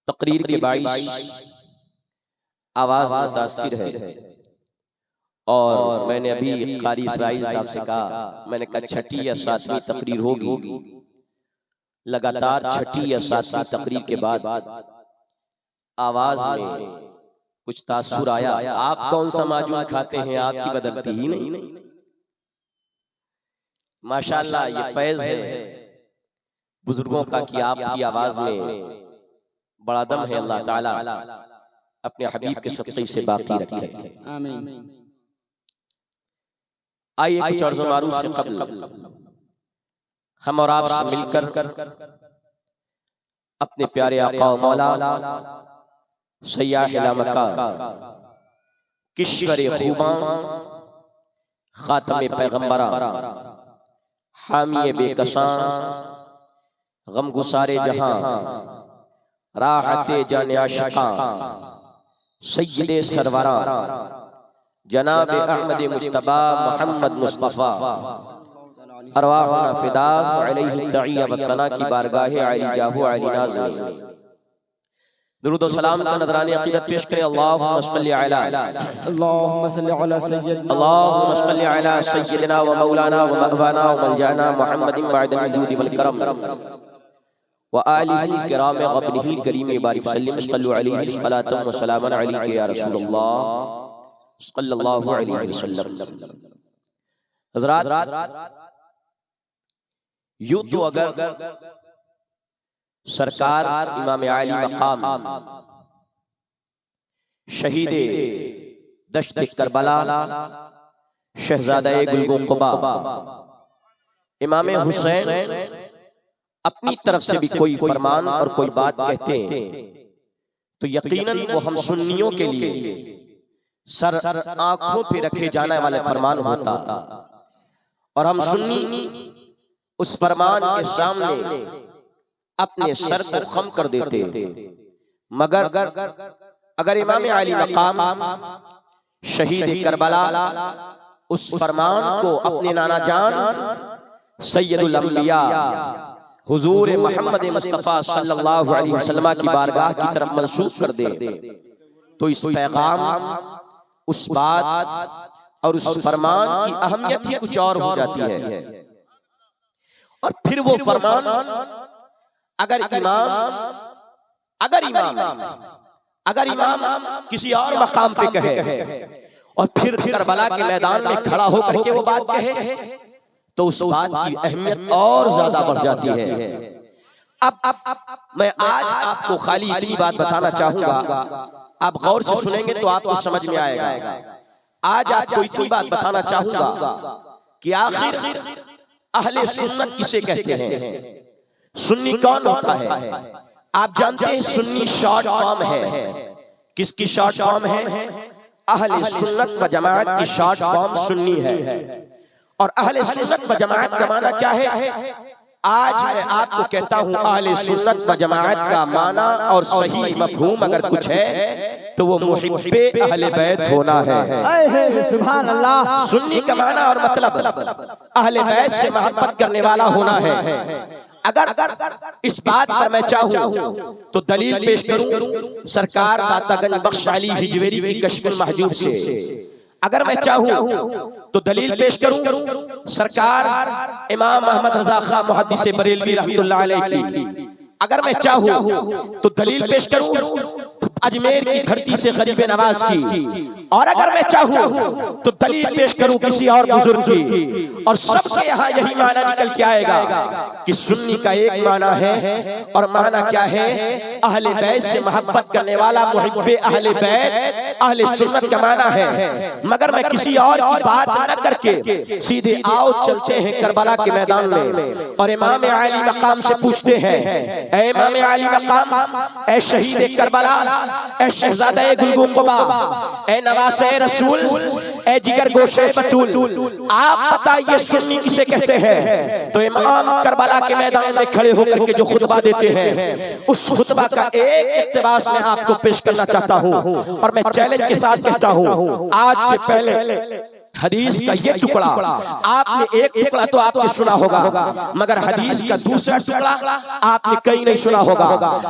तकरीर के बाईस आवाज मुतासिर है और मैंने अभी कारी इसराइल साहब से कहा, मैंने कहा छठी या सातवीं तकरीर होगी, लगातार छठी या सातवीं तकरीर के बाद आवाज में कुछ तासुर आया। आप कौन सा माजून खाते हैं, आपकी बदलती ही नहीं। माशाअल्लाह ये फैज है बुजुर्गों का कि आपकी आवाज में बड़ा दम है। अल्लाह ताला अपने हबीब के सत्ते से बाकी रखे। आमीन। आइए कुछ अर्ज़ मारूफ से कबल हम और आप मिलकर अपने प्यारे आका मौला सय्याह मक्का किश्वर खूबा खातमे पैगंबरा हामी बेकसां गम गुसारे जहां राहते जाने आशिका सय्यदे सरवरा जनाब अहमद मुस्तफा मोहम्मद मुस्तफा अरवाहुना फिदा अलैहि तइया वतना की बारगाह आली जाहु आली नाज़ में दुरूद व सलाम का नजराने अकीदत पेश करें। अल्लाहुम्मा सल्लि अला सय्यिदना व मौलाना व मअवाना व मलजाना मुहम्मदिन बअदल जूद वल करम व आलिहि किराम गबनिही करीम बारिक सल्लिम सल्लु अलैहि सलातन व सलामन अलैका या रसूलल्लाह सल्लल्लाहु अलैहि वसल्लम। हज़रात, यूं तो अगर सरकार इमाम आली मकाम शहीद दश्त करबला शहजादा गुलगुम कुबा इमाम हुसैन अपनी तरफ से भी कोई फरमान और कोई बात कहते हैं तो यकीनन वो हम सुन्नियों के लिए सर आंखों पे रखे जाने वाले फरमान होता और हम सुन्नी उस फरमान के सामने अपने सर को खम कर देते। मगर अगर इमाम आली मकाम शहीद करबला उस फरमान को अपने नाना जान सैयदुल अंबिया हुजूर मोहम्मद मुस्तफा सल्लल्लाहु अलैहि वसल्लम की बारगाह की तरफ मंसूब कर दे तो इस पैगाम, उस बात और उस फरमान की अहमियत ही कुछ और हो जाती है। और फिर वो फरमान अगर इमाम किसी और मकाम पे कहे और फिर करबला के मैदान में खड़ा होकर के वो बात कहे तो उस बात की अहमियत और ज्यादा बढ़ जाती है। अब मैं आज आपको खाली इतनी बात बताना चाहूंगा, आप गौर से सुनेंगे तो आपको समझ में आएगा। आज आपको इतनी बात बताना चाहूंगा कि आखिर अहले सुन्नत किसे कहते हैं, सुन्नी कौन होता है। आप जानते हैं सुन्नी शॉर्ट फॉर्म है। किसकी शॉर्ट फॉर्म है? अहले सुन्नत व जमाअत की शॉर्ट फॉर्म सुन्नी है। और अहले सुन्नत व जमाअत का माना क्या है? आज मैं आपको कहता हूं अहले सुन्नत व जमाअत का माना और सही मफहूम अगर कुछ है तो वो मुहिब्बे अहले बैत होना है। सुभान अल्लाह। सुन्नी का माना और मतलब अहले बैत से मोहब्बत करने वाला होना है। अगर इस बात पर मैं चाहूं तो दलील पेश करूं सरकार दातागंज बख्श अली हिजवेरी की कश्फुल महजूब से। अगर मैं चाहूं तो दलील पेश करूं सरकार इमाम अहमद रजा खां मुहद्दिस बरेलवी रहमतुल्लाह अलैह की। अगर मैं चाहूं तो दलील पेश करूं अजमेर की धरती से गरीब नवाज की। और अगर मैं चाहूं तो दलील पेश करूं किसी और बुजुर्ग की। और सबसे यहाँ यही माना निकल के आएगा कि सुन्नी का एक माना है और माना क्या है? अहले बैत से मोहब्बत करने वाला मुहिब्बे अहले बैत अहले सुन्नत का माना है। मगर मैं किसी और की बात न करके सीधे आओ चलते हैं करबला के मैदान में और इमाम आली मकाम से पूछते हैं, ऐ इमाम आली मकाम, ऐ शहीद करबला, ऐ शहजादा गुलगुम कुबा, ऐ नवासे रसूल, ऐ जिगर गोशे बतूल, आप बताइए सुन्नी किसे कहते हैं? तो इमाम करबला के मैदान में खड़े होकर के जो खुतबा देते हैं उस खुतबा का एक इक्तिबास मैं आपको पेश करना चाहता हूं और मैं चैलेंज के साथ कहता हूं आज से पहले हदीस का ये टुकड़ा आपने एक टुकड़ा तो आपने सुना होगा, मगर हदीस का दूसरा टुकड़ा आपने कहीं नहीं सुना होगा।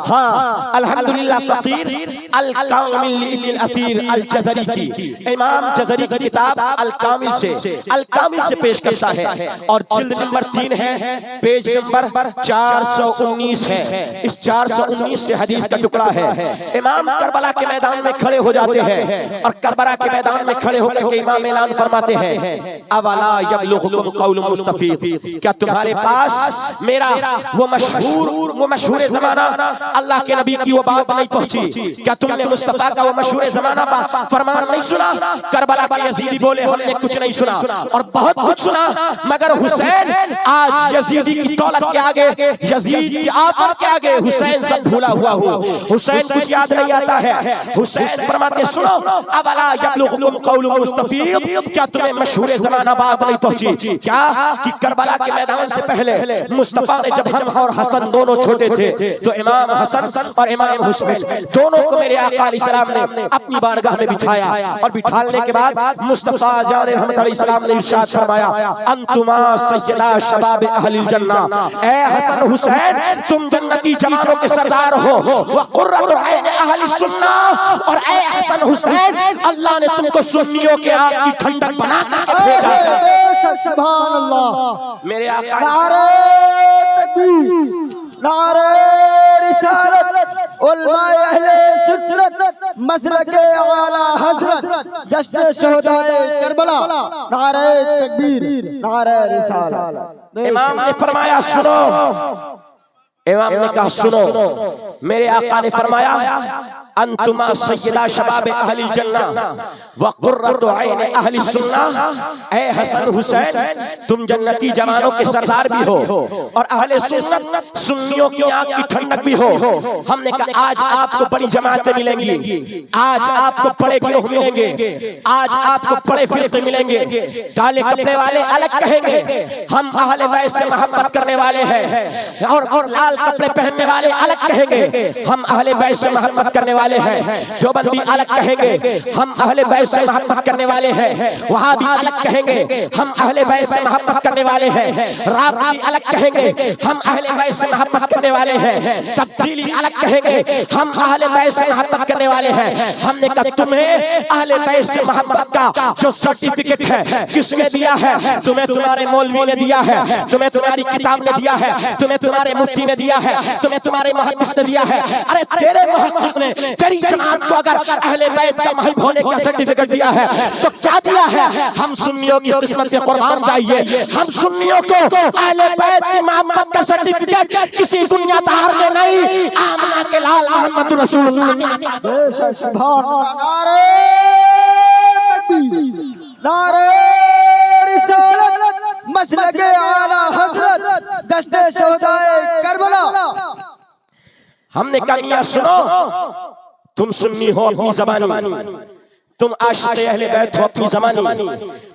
हाँ, अल्हम्दुलिल्लाह फकीर अल कामिल अल अतीर अल जज़री की, इमाम जज़री की किताब अल कामिल से पेश करता है और जिल्द नंबर 3 है, पेज नंबर 419 है। इस 419 से हदीस का टुकड़ा है। इमाम करबला के मैदान में खड़े हो जाते हैं और करबला के मैदान में खड़े होकर के इमाम ऐलान फरमाते हैं, अवला यबलुगुकुम क़ौलु मुस्तफ़ीद, क्या तुम्हारे पास मेरा वो मशहूर ज़माना अल्लाह के नबी की वो बात नहीं पहुंची? क्या तुमने मुस्तफा का वो मशहूर ज़माना फरमान नहीं सुना? करबला के यजीदी बोले हमने कुछ नहीं सुना और बहुत कुछ सुना, मगर हुसैन आज यजीदी की दौलत के आगे, यजीद की आफत के आगे हुसैन सब भूला हुआ हूँ। हुसैन कुछ याद नहीं आता है। हुसैन फरमाते सुनो, अवला यबलुगुकुम क़ौलु मुस्तफ़ीद, क्या तुम्हें मशहूर ज़माना बात नहीं पहुंची? क्या कि करबला के मैदान से पहले मुस्तफा ने, जब हम और हसन दोनों छोटे थे, तो इमाम हसन और इमाम हुसैन दोनों को मेरे आका अलैहिस्सलाम ने अपनी बारगाह में बिठाया और बिठाने के बाद मुस्तफा जान रहमत अलैहिस्सलाम ने इरशाद फरमाया, अंतुमा सय्यदा शबाब अहलिल जन्ना, ए हसन हुसैन तुम जन्नती जवानों के सरदार हो, व कुर्रतु ऐन अहलिस सुन्ना, और ए हसन हुसैन अल्लाह ने तुमको सुन्नियों के आग की ठंडक बना कर भेजा। सुभान अल्लाह। मेरे आका नारे तकबीर, नारे रिसालत, उलमाए अहले सुन्नत, मसलके आला हज़रत, जश्न शोहदाए करबला, नारे तकबीर, नारे रिसालत। इमाम ने फरमाया सुनो, इमाम ने कहा सुनो, मेरे आका ने फरमाया अंतुमा सय्यदा शबाब अहलिल जन्ना व कुर्रतु ऐन अहलिस सुन्ना, ए हसन हुसैन तुम जन्नती जवानों के सरदार भी हो और अहले सुन्नत सुन्नियों की आंख की ठंडक भी हो। हमने कहा आज आपको बड़ी जमातें मिलेंगी, आज आपको बड़े गिरोह मिलेंगे, आज आपको बड़े फिरके मिलेंगे। काले कपड़े वाले अलग कहेंगे हम अहले बैत से मोहब्बत करने वाले हैं, और लाल कपड़े पहनने वाले अलग कहेंगे हम अहले बैत से मोहब्बत करने वाले हैं। देवबंदी अलग कहेंगे हम अहले बैत से मोहब्बत करने वाले हैं, वहाबी अलग कहेंगे हम अहले बैत से मोहब्बत करने वाले हैं, राफी अलग कहेंगे हम अहले बैत से मोहब्बत करने वाले हैं, तब्दीली अलग कहेंगे हम अहले बैत से मोहब्बत करने वाले हैं। हमने कहा तुम्हें अहले बैत से मोहब्बत का जो सर्टिफिकेट है किसने दिया है? तुम्हें तुम्हारे मौलवी ने दिया है, तुम्हें तुम्हारी किताब ने दिया है, तुम्हें तुम्हारे मुफ्ती ने दिया है, तुम्हें तुम्हारे मुहद्दिस ने दिया है। अरे तेरे मुहद्दिस ने तेरी जमात को अगर अहले बैत का महब होने का सर्टिफिकेट दिया है तो क्या दिया है? हम सुन्नियों की किस्मत से कुर्बान जाइए, हम सुन्नियों को अहले बैत की मोहब्बत का सर्टिफिकेट किसी दुनियादार ने नहीं, आमना के लाल मोहम्मद रसूलुल्लाह ने। सुभान अल्लाह। नारे तकबीर, नारे रिसालत, मसलके आला हज़रत, जश्न शोहदाए करबला। हमने कहा मियां सुनो, तुम सुन्नी हो अपनी ज़बानी, तुम आशिक़े अहले बैत हो अपनी ज़बानी,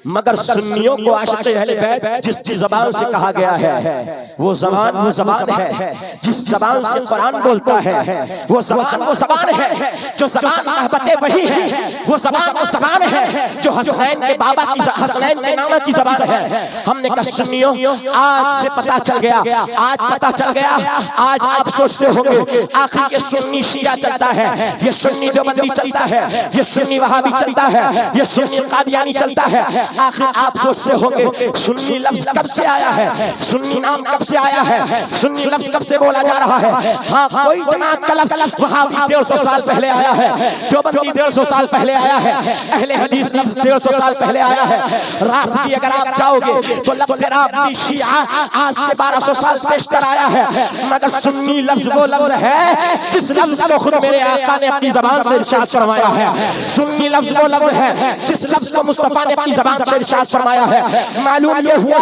मगर सुन्नियों को आशिक़े अहले बैत जिसकी ज़बान से कहा गया है वो ज़बान है जिस ज़बान से कुरान बोलता है, वो ज़बान है जो ज़बान मोहब्बत वही है, वो ज़बान है जो हसनैन के बाबा की, हसनैन के नाना की ज़बान है। हमने कहा सुन्नियों आज से पता चल गया, आज पता चल गया। आज आप सोचते होंगे आखिर ये सुन्नी शिया चलता है, ये सुन्नी देवबंदी चलता है, ये सुन्नी वहाबी चलता है, ये सुन्नी कादियानी चलता है। आखिर आप सोचते होंगे सुन्नी लफ्ज कब से आया है, सुन्नी नाम कब से आया है, सुन्नी लफ्ज कब से बोला जा रहा है? हाँ, कोई जमात का लफ्ज वहाबी 150 साल पहले आया है, देवबंदी 150 साल पहले आया है, अहले हदीस लफ्ज 150 साल पहले आया है। राफी अगर आप जाओगे तो लफ्ज राफी शिया आज से 1200 साल पेशतर आया है, मगर सुन्नी लफ्ज वो लफ्ज है जिस लफ्ज को खुद मेरे आका ने अपनी ज़बान से इरशाद फरमाया है। सुन्नी लफ्ज वो लफ्ज है जिस लफ्ज को मुस्तफा ने अपनी ज़बान से इरशाद फरमाया है। मालूम ये हुआ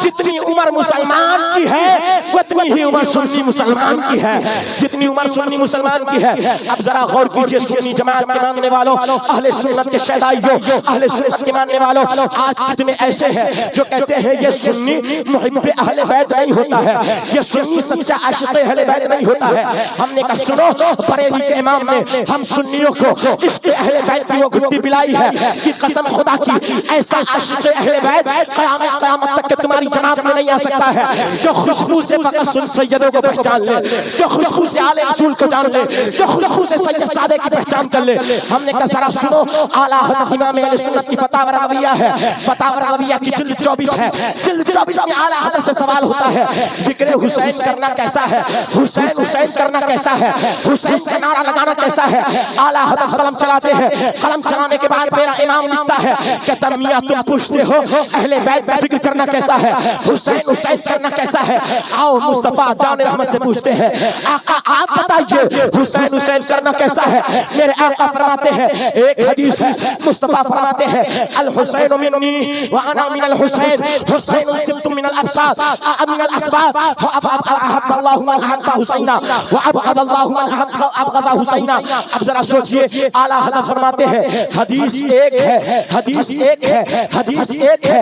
जितनी उम्र मुसलमान की है उतनी ही उम्र सुन्नी मुसलमान की है, जितनी उम्र सुन्नी मुसलमान की है। अब जरा गौर कीजिए सुन्नी जमात के मानने वालों, अहले सुन्नत के शहदाइयों, अहले सुन्नत के मानने वालों, आज कितने ऐसे हैं जो कहते हैं ये सुन्नी मुहिब्बे अहले बैत नहीं होता है, ये सुन्नी सच्चा आशिक़े अहले बैत नहीं होता है। हमने कहा सुनो, बरेली के इमाम ने हम सुन्नियों को इश्क़ अहले बैत की वो घुट्टी पिलाई है कि कसम खुदा की ऐसा आशिक अहले बैत क़यामत तक के तुम्हारी जमात में नहीं आ सकता है जो खुशबू से फकत सुन सैयदों को पहचान ले, जो खुशबू से आले रसूल को जान ले, जो खुशबू से सैयद सादे की पहचान कर ले। हमने कहा जरा सुनो, आला हज़रत इमाम अहले सुन्नत की फतावा रग़विया है, फतावा रग़विया की जिल्द 24 है, जिल्द 24 में आला हज़रत से सवाल होता है ज़िक्र हुसैन करना कैसा है, हुसैन हुसैन करना कैसा है, हुसैन का नारा लगाना कैसा है। आला हज़रत कलम चलाते हैं, कलम चलाने के बाद मेरा इमाम लिखता है कि तमिया तुम पूछते हो अहले बैत का जिक्र करना कैसा है, हुसैन हुसैन करना कैसा है। आओ मुस्तफा जान रहमत से पूछते हैं, आका आप बताइए हुसैन हुसैन करना कैसा है। मेरे आका फरमाते हैं, एक हदीस है मुस्तफा फरमाते हैं अल हुसैन मिन्नी व अना मिनल हुसैन, हुसैन सिब्तुम मिनल अब्सार मिनल असबाब अहब्ब अल्लाहु मन अहब्ब हुसैना व अबग़द अल्लाहु मन अबग़द हुसैना। अब जरा सोचिए, आला हज़रत फरमाते हैं हदीस एक है, हदीस एक है, हदीस एक है।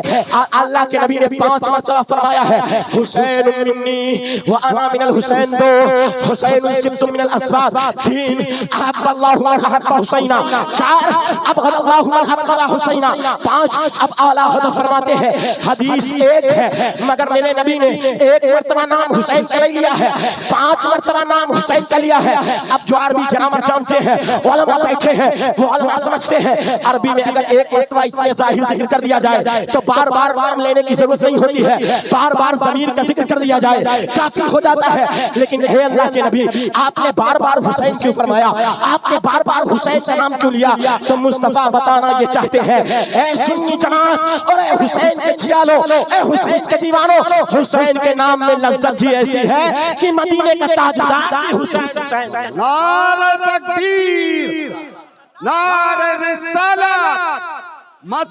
अल्लाह के नबी ने 5 मरतबा फरमाया है हुसैन मिन्नी व अना मिनल हुसैन, 2 हुसैन सिब्तुम मिनल असबाब, 3 अहब्ब अल्लाहु मन अहब्ब हुसैना, 4 अबग़द अल्लाहु मन अबग़द हुसैना, 5। अब आला हज़रत फरमाते हैं हदीस एक है मगर मेरे नबी ने 1 मरतबा नाम हुसैन का नहीं लिया है, 5 मरतबा नाम हुसैन का लिया है। अब जो अरबी ग्रामर जानते हैं, उलमा बैठे हैं, वो उलमा समझते हैं अरबी में अगर 1 मरतबा इसमें ज़ाहिर जिक्र कर दिया जाए तो बार बार नाम लेने की जरूरत नहीं होती है, बार बार ज़मीर का जिक्र कर दिया जाए काफी हो जाता है। लेकिन हे अल्लाह के नबी, आपने बार बार हुसैन क्यों फरमाया, आपने बार बार हुसैन का नाम क्यों लिया। तो मुस्तफा बताना ये चाहते हैं, ऐ सुन्नी जमात और ऐ हुसैन के जियालो, ऐ हुसैन के दीवानो, हुसैन के नाम में लज्जत ही ऐसी है कि मदीने का ताजदार हुसैन हुसैन। नारे तकबीर, नारे रिसालत, मत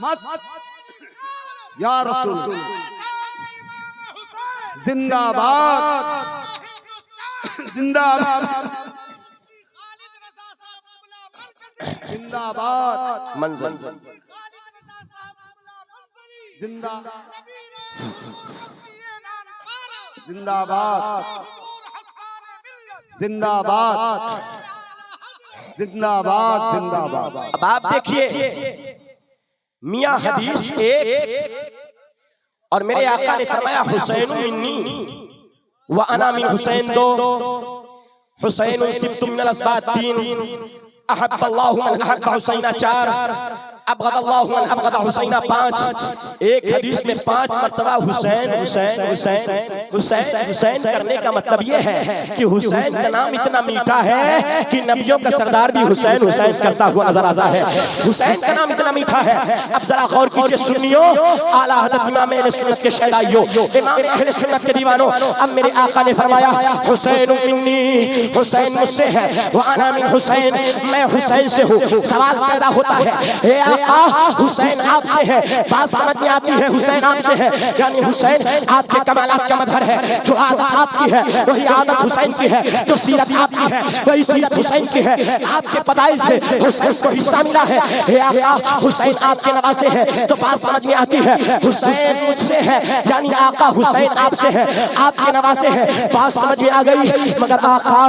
या रसूल जिंदाबाद, जिंदाबाद, जिंदाबाद, मंजर जिंदाबाद, जिंदाबाद, जिंदाबाद, जिंदाबाद, जिंदाबाद। अब आप देखिए मियां हदीस एक और मेरे आका ने फरमाया हुसैन मिन्नी व अना मिन हुसैन, 2 हुसैन सिब्तुम मिनल असबाब, 3 अहब्ब अल्लाहु मन अहब्ब हुसैना, 4 अबग़द अल्लाहु मन अबग़द हुसैना, 5। एक हदीस में 5 मरतबा हुसैन हुसैन हुसैन हुसैन हुसैन करने का मतलब ये है कि हुसैन का नाम इतना मीठा है कि नबियों का सरदार भी हुसैन हुसैन करता हुआ नजर आता है। हुसैन का नाम इतना मीठा है। अब जरा गौर कीजिए सुन्नियों, आला हज़रत इमाम अहले सुन्नत के शहदाइयों, इमाम अहले सुन्नत के दीवानों, अब मेरे आका ने फरमाया हुसैन मिन्नी, हुसैन मुझसे है, व अना मिन हुसैन, मैं हुसैन से हूँ। सवाल पैदा होता है हुसैन आपसे है, बात समझ में आती है हुसैन आपसे है, यानी हुसैन आपके कमालात का मदहर है, जो आदत आपकी है वही आदत हुसैन की है, जो सीरत आपकी है वही सीरत हुसैन की है, आपके फदाइल से हुसैन को हिस्सा मिला है। हे आका हुसैन आपके नवासे है, तो बात समझ में आती है हुसैन मुझसे है, यानी आका हुसैन आपसे है, आपके नवासे है, बात समझ में आ गई। मगर आका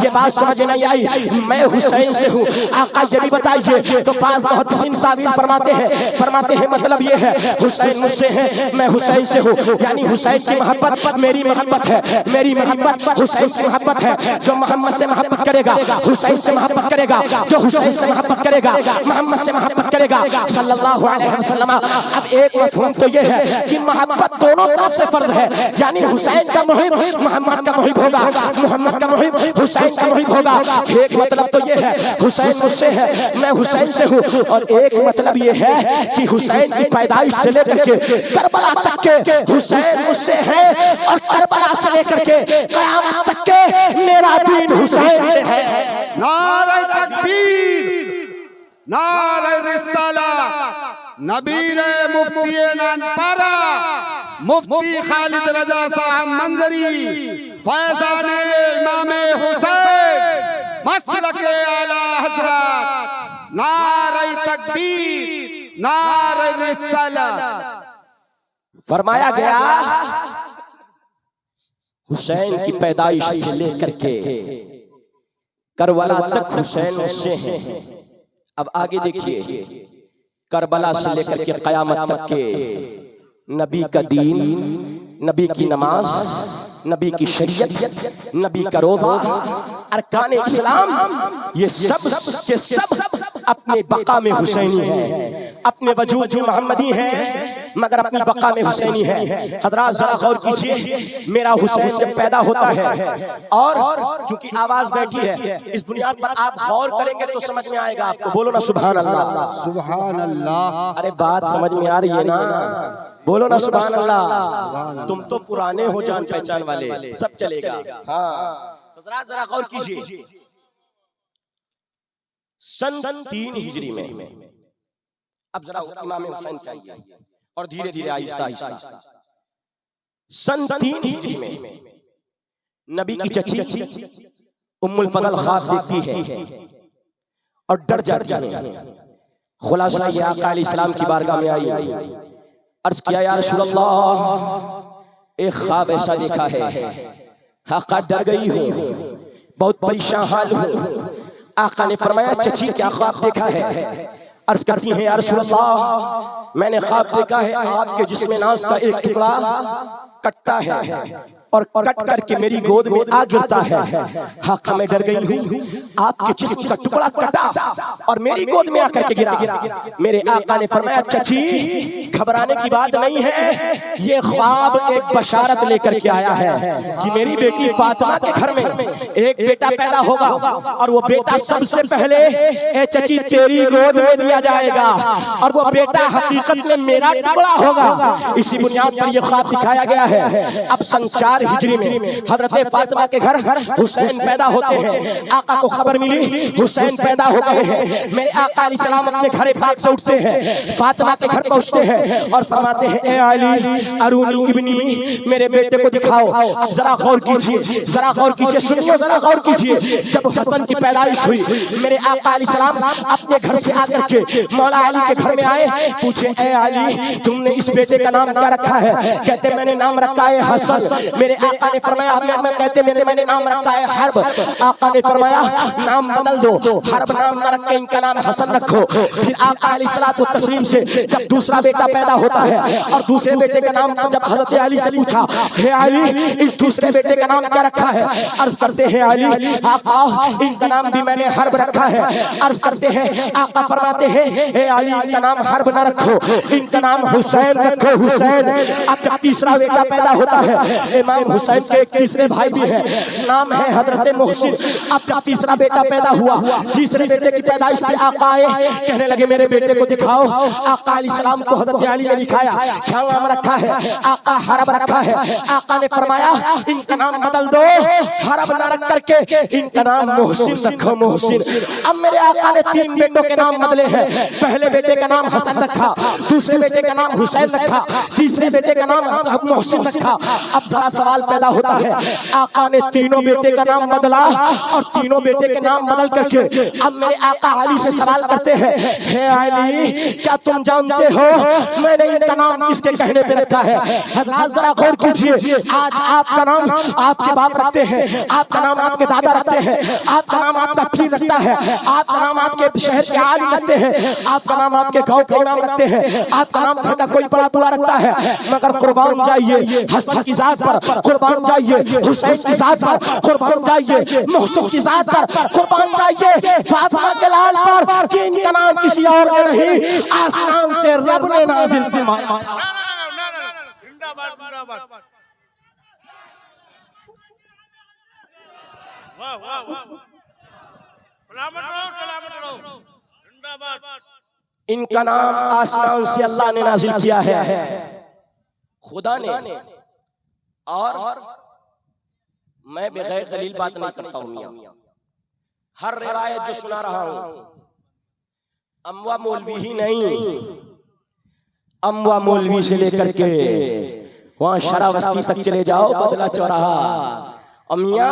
ये बात समझ में नहीं आई, मैं हुसैन से हूँ, आका ये भी बताइए। तो बात बहुत फरमाते हैं मतलब ये है हुसैन मुझसे है, मैं हुसैन से हूँ, यानी हुसैन की मोहब्बत मेरी मोहब्बत है, मेरी मोहब्बत हुसैन की मोहब्बत है। जो मोहम्मद से मोहब्बत करेगा हुसैन से मोहब्बत करेगा, जो हुसैन से मोहब्बत करेगा मोहम्मद से मोहब्बत करेगा सल्लल्लाहु अलैहि वसल्लम। अब एक मफहूम तो ये है कि मोहब्बत दोनों तरफ से फर्ज है, यानी हुसैन का मुहिब मोहम्मद का मुहिब होगा, मोहम्मद का मुहिब हुसैन का मुहिब होगा। एक मतलब तो ये है हुसैन मुझसे है, मैं हुसैन से हूँ, और एक मतलब ये है कि हुसैन की पैदाइश से लेकर के करबला तक के हुसैन मुझसे है, और करबला से लेकर के क़यामत तक के मेरा दीन हुसैन से है। नारे तकबीर, नारे रिसालत, नबीर मुफ्ती नानपारा मुफ्ती खालिद रजा साहब मंजरी, फैज़ान इमाम हुसैन, मसलक आला हज़रत, नारे तकबीर, नारे रिसालत। फरमाया गया हुसैन की पैदाइश से लेकर के करबला तक हुसैन मुझसे है, अब आगे देखिए, करबला से लेकर के कयामत तक के नबी का दीन, नबी की नमाज, नबी की शरीयत, नबी का रोज़ा, अरकान इस्लाम, ये सब के सब अपने बका में हुसैनी है, अपने वजूद में मोहम्मदी है, मगर अपनी बका में हुसैनी है। हज़रात जरा गौर कीजिए, मेरा हुसैन जब पैदा होता है और चूंकि आवाज बैठी है, इस बुनियाद पर आप गौर करेंगे तो समझ में आएगा आपको। बोलो ना सुभान अल्लाह, सुभान अल्लाह। अरे बात समझ में आ रही है ना? बोलो ना सुभान अल्लाह। तुम तो पुराने हो जान पहचान वाले, सब चलेगा। हाँ, जरा गौर कीजिए, सन 3 हिजरी में, अब जरा इमाम हुसैन चाहिए और धीरे धीरे आहिस्ता आहिस्ता, सन 3 हिजरी में नबी की चची उम्मुल फजल ख्वाब देखती है और डर जाती है। खुलासा ये आका अलैहिस्सलाम की बारगाह में आई, अर्ज किया या रसूल अल्लाह, एक ख्वाब ऐसा देखा है, आका डर गई हूँ, बहुत परेशान हाल हूँ। आका ने फरमाया चची क्या ख्वाब देखा है? अर्ज करती है या रसूल अल्लाह, मैंने ख्वाब देखा है आपके जिस्म नाज का एक टुकड़ा कटता है और कट करके मेरी गोद में आ गिरता है। आका मैं डर गई हूँ, आपके जिस्म का टुकड़ा कटा और मेरी गोद में आकर के गिरा। मेरे आका ने फरमाया चची घबराने की बात नहीं है, ये ख्वाब एक बशारत लेकर के आया है कि मेरी बेटी फातिमा के घर में एक बेटा पैदा होगा और वो बेटा सबसे पहले ए चची तेरी गोद में दिया जाएगा और वो बेटा हकीकत में मेरा टुकड़ा होगा। इसी बुनियाद पर यह ख्वाब दिखाया गया है। अब संचार हिजरी में हजरत फातिमा के घर हुसैन पैदा होते हैं। आका को खबर मिली हुसैन पैदा हो गए हैं। मेरे आका अलैहिस्सलाम अपने घर भाग से उठते हैं, फातिमा के घर पहुंचते हैं और फरमाते हैं ए अली अरूनी इब्नी, मेरे बेटे को दिखाओ। अब जरा गौर कीजिए, जरा गौर कीजिए, सुनिए, जरा गौर कीजिए। जब हसन की पैदाइश हुई, मेरे आका अलैहिस्सलाम अपने घर से आकर के मौला अली के घर में आए, पूछे ए अली तुमने इस बेटे का नाम क्या रखा है? कहते मैंने नाम रखा है हसन। मेरे आका ने फरमाया मैं कहते मैंने नाम रखा है हर्ब। आका ने फरमाया नाम बदल दो, हर्ब नाम न रख के इनका नाम हसन रखो। फिर आका अलैहिस्सलातु तस्लीम से जब दूसरा बेटा पैदा होता है और दूसरे बेटे का नाम जब हजरत अली से पूछा हे अली इस दूसरे बेटे का नाम क्या रखा है? अर्ज करते हैं अली आका इनका नाम भी मैंने हर्ब रखा है। अर्ज करते हैं आका फरमाते हैं हे अली इनका नाम हर्ब न रखो, इनका नाम हुसैन रखो, हुसैन। अब जब तीसरा बेटा पैदा होता है, इमाम हुसैन के एक तीसरे भाई भी है, नाम है हजरत मोहसिन। अब जब तीसरा बेटा पैदा हुआ, तीसरे बेटे की पैदाइश पे आका आए, कहने लगे मेरे बेटे को दिखाओ। आका अलैहिस्सलाम को हजरत अली ने दिखाया, क्या नाम रखा है? आका हरब रखा है। आका ने फरमाया इनका नाम बदल दो, हरब न रख करके इनका नाम मोहसिन रखो, मोहसिन। अब मेरे आका ने 3 बेटों के नाम बदले हैं। पहले बेटे का नाम हसन रखा, दूसरे बेटे का नाम हुसैन रखा, तीसरे बेटे का नाम मोहसिन रखा। अब जरा सवाल पैदा होता है, आका ने तीनों बेटे का नाम बदला और तीनों बेटे के नाम बदल करके अब मेरे आका अली से सवाल करते हैं हे अली क्या तुम जानते हो मैंने इनका नाम किसके कहने पे रखा है? हज़रात जरा गौर कीजिए, आज आपका नाम आपके बाप रखते हैं, आपका नाम आपके दादा रखते हैं, आपका नाम आपका पीर रखता है, आपका नाम आपके शहर के आली रखते हैं, आपका नाम आपके गांव के नाम रखते हैं, आपका नाम घर का कोई बड़ा बुरा रखता है, मगर कुर्बान जाइए हसन की जात पर, कुर्बान जाइए हुसैन की जात पर, कुर्बान जाइए मोहसिन की जात पर, कुर्बान जाइए फातिमा के लाल पर कि इनका नाम किसी और ने नहीं आसमान से रब ने नाजिल फरमाया। इनका नाम आसमान से अल्लाह ने नाजिल किया है, खुदा ने। और मैं बगैर दलील बात नहीं करता हूं मियां, हर रिवायत जो सुना रहा हूं अमवा मौलवी ही नहीं, अमवा मौलवी से लेकर के वहां शरावस्ती तक चले जाओ, बदला चौराहा, अमिया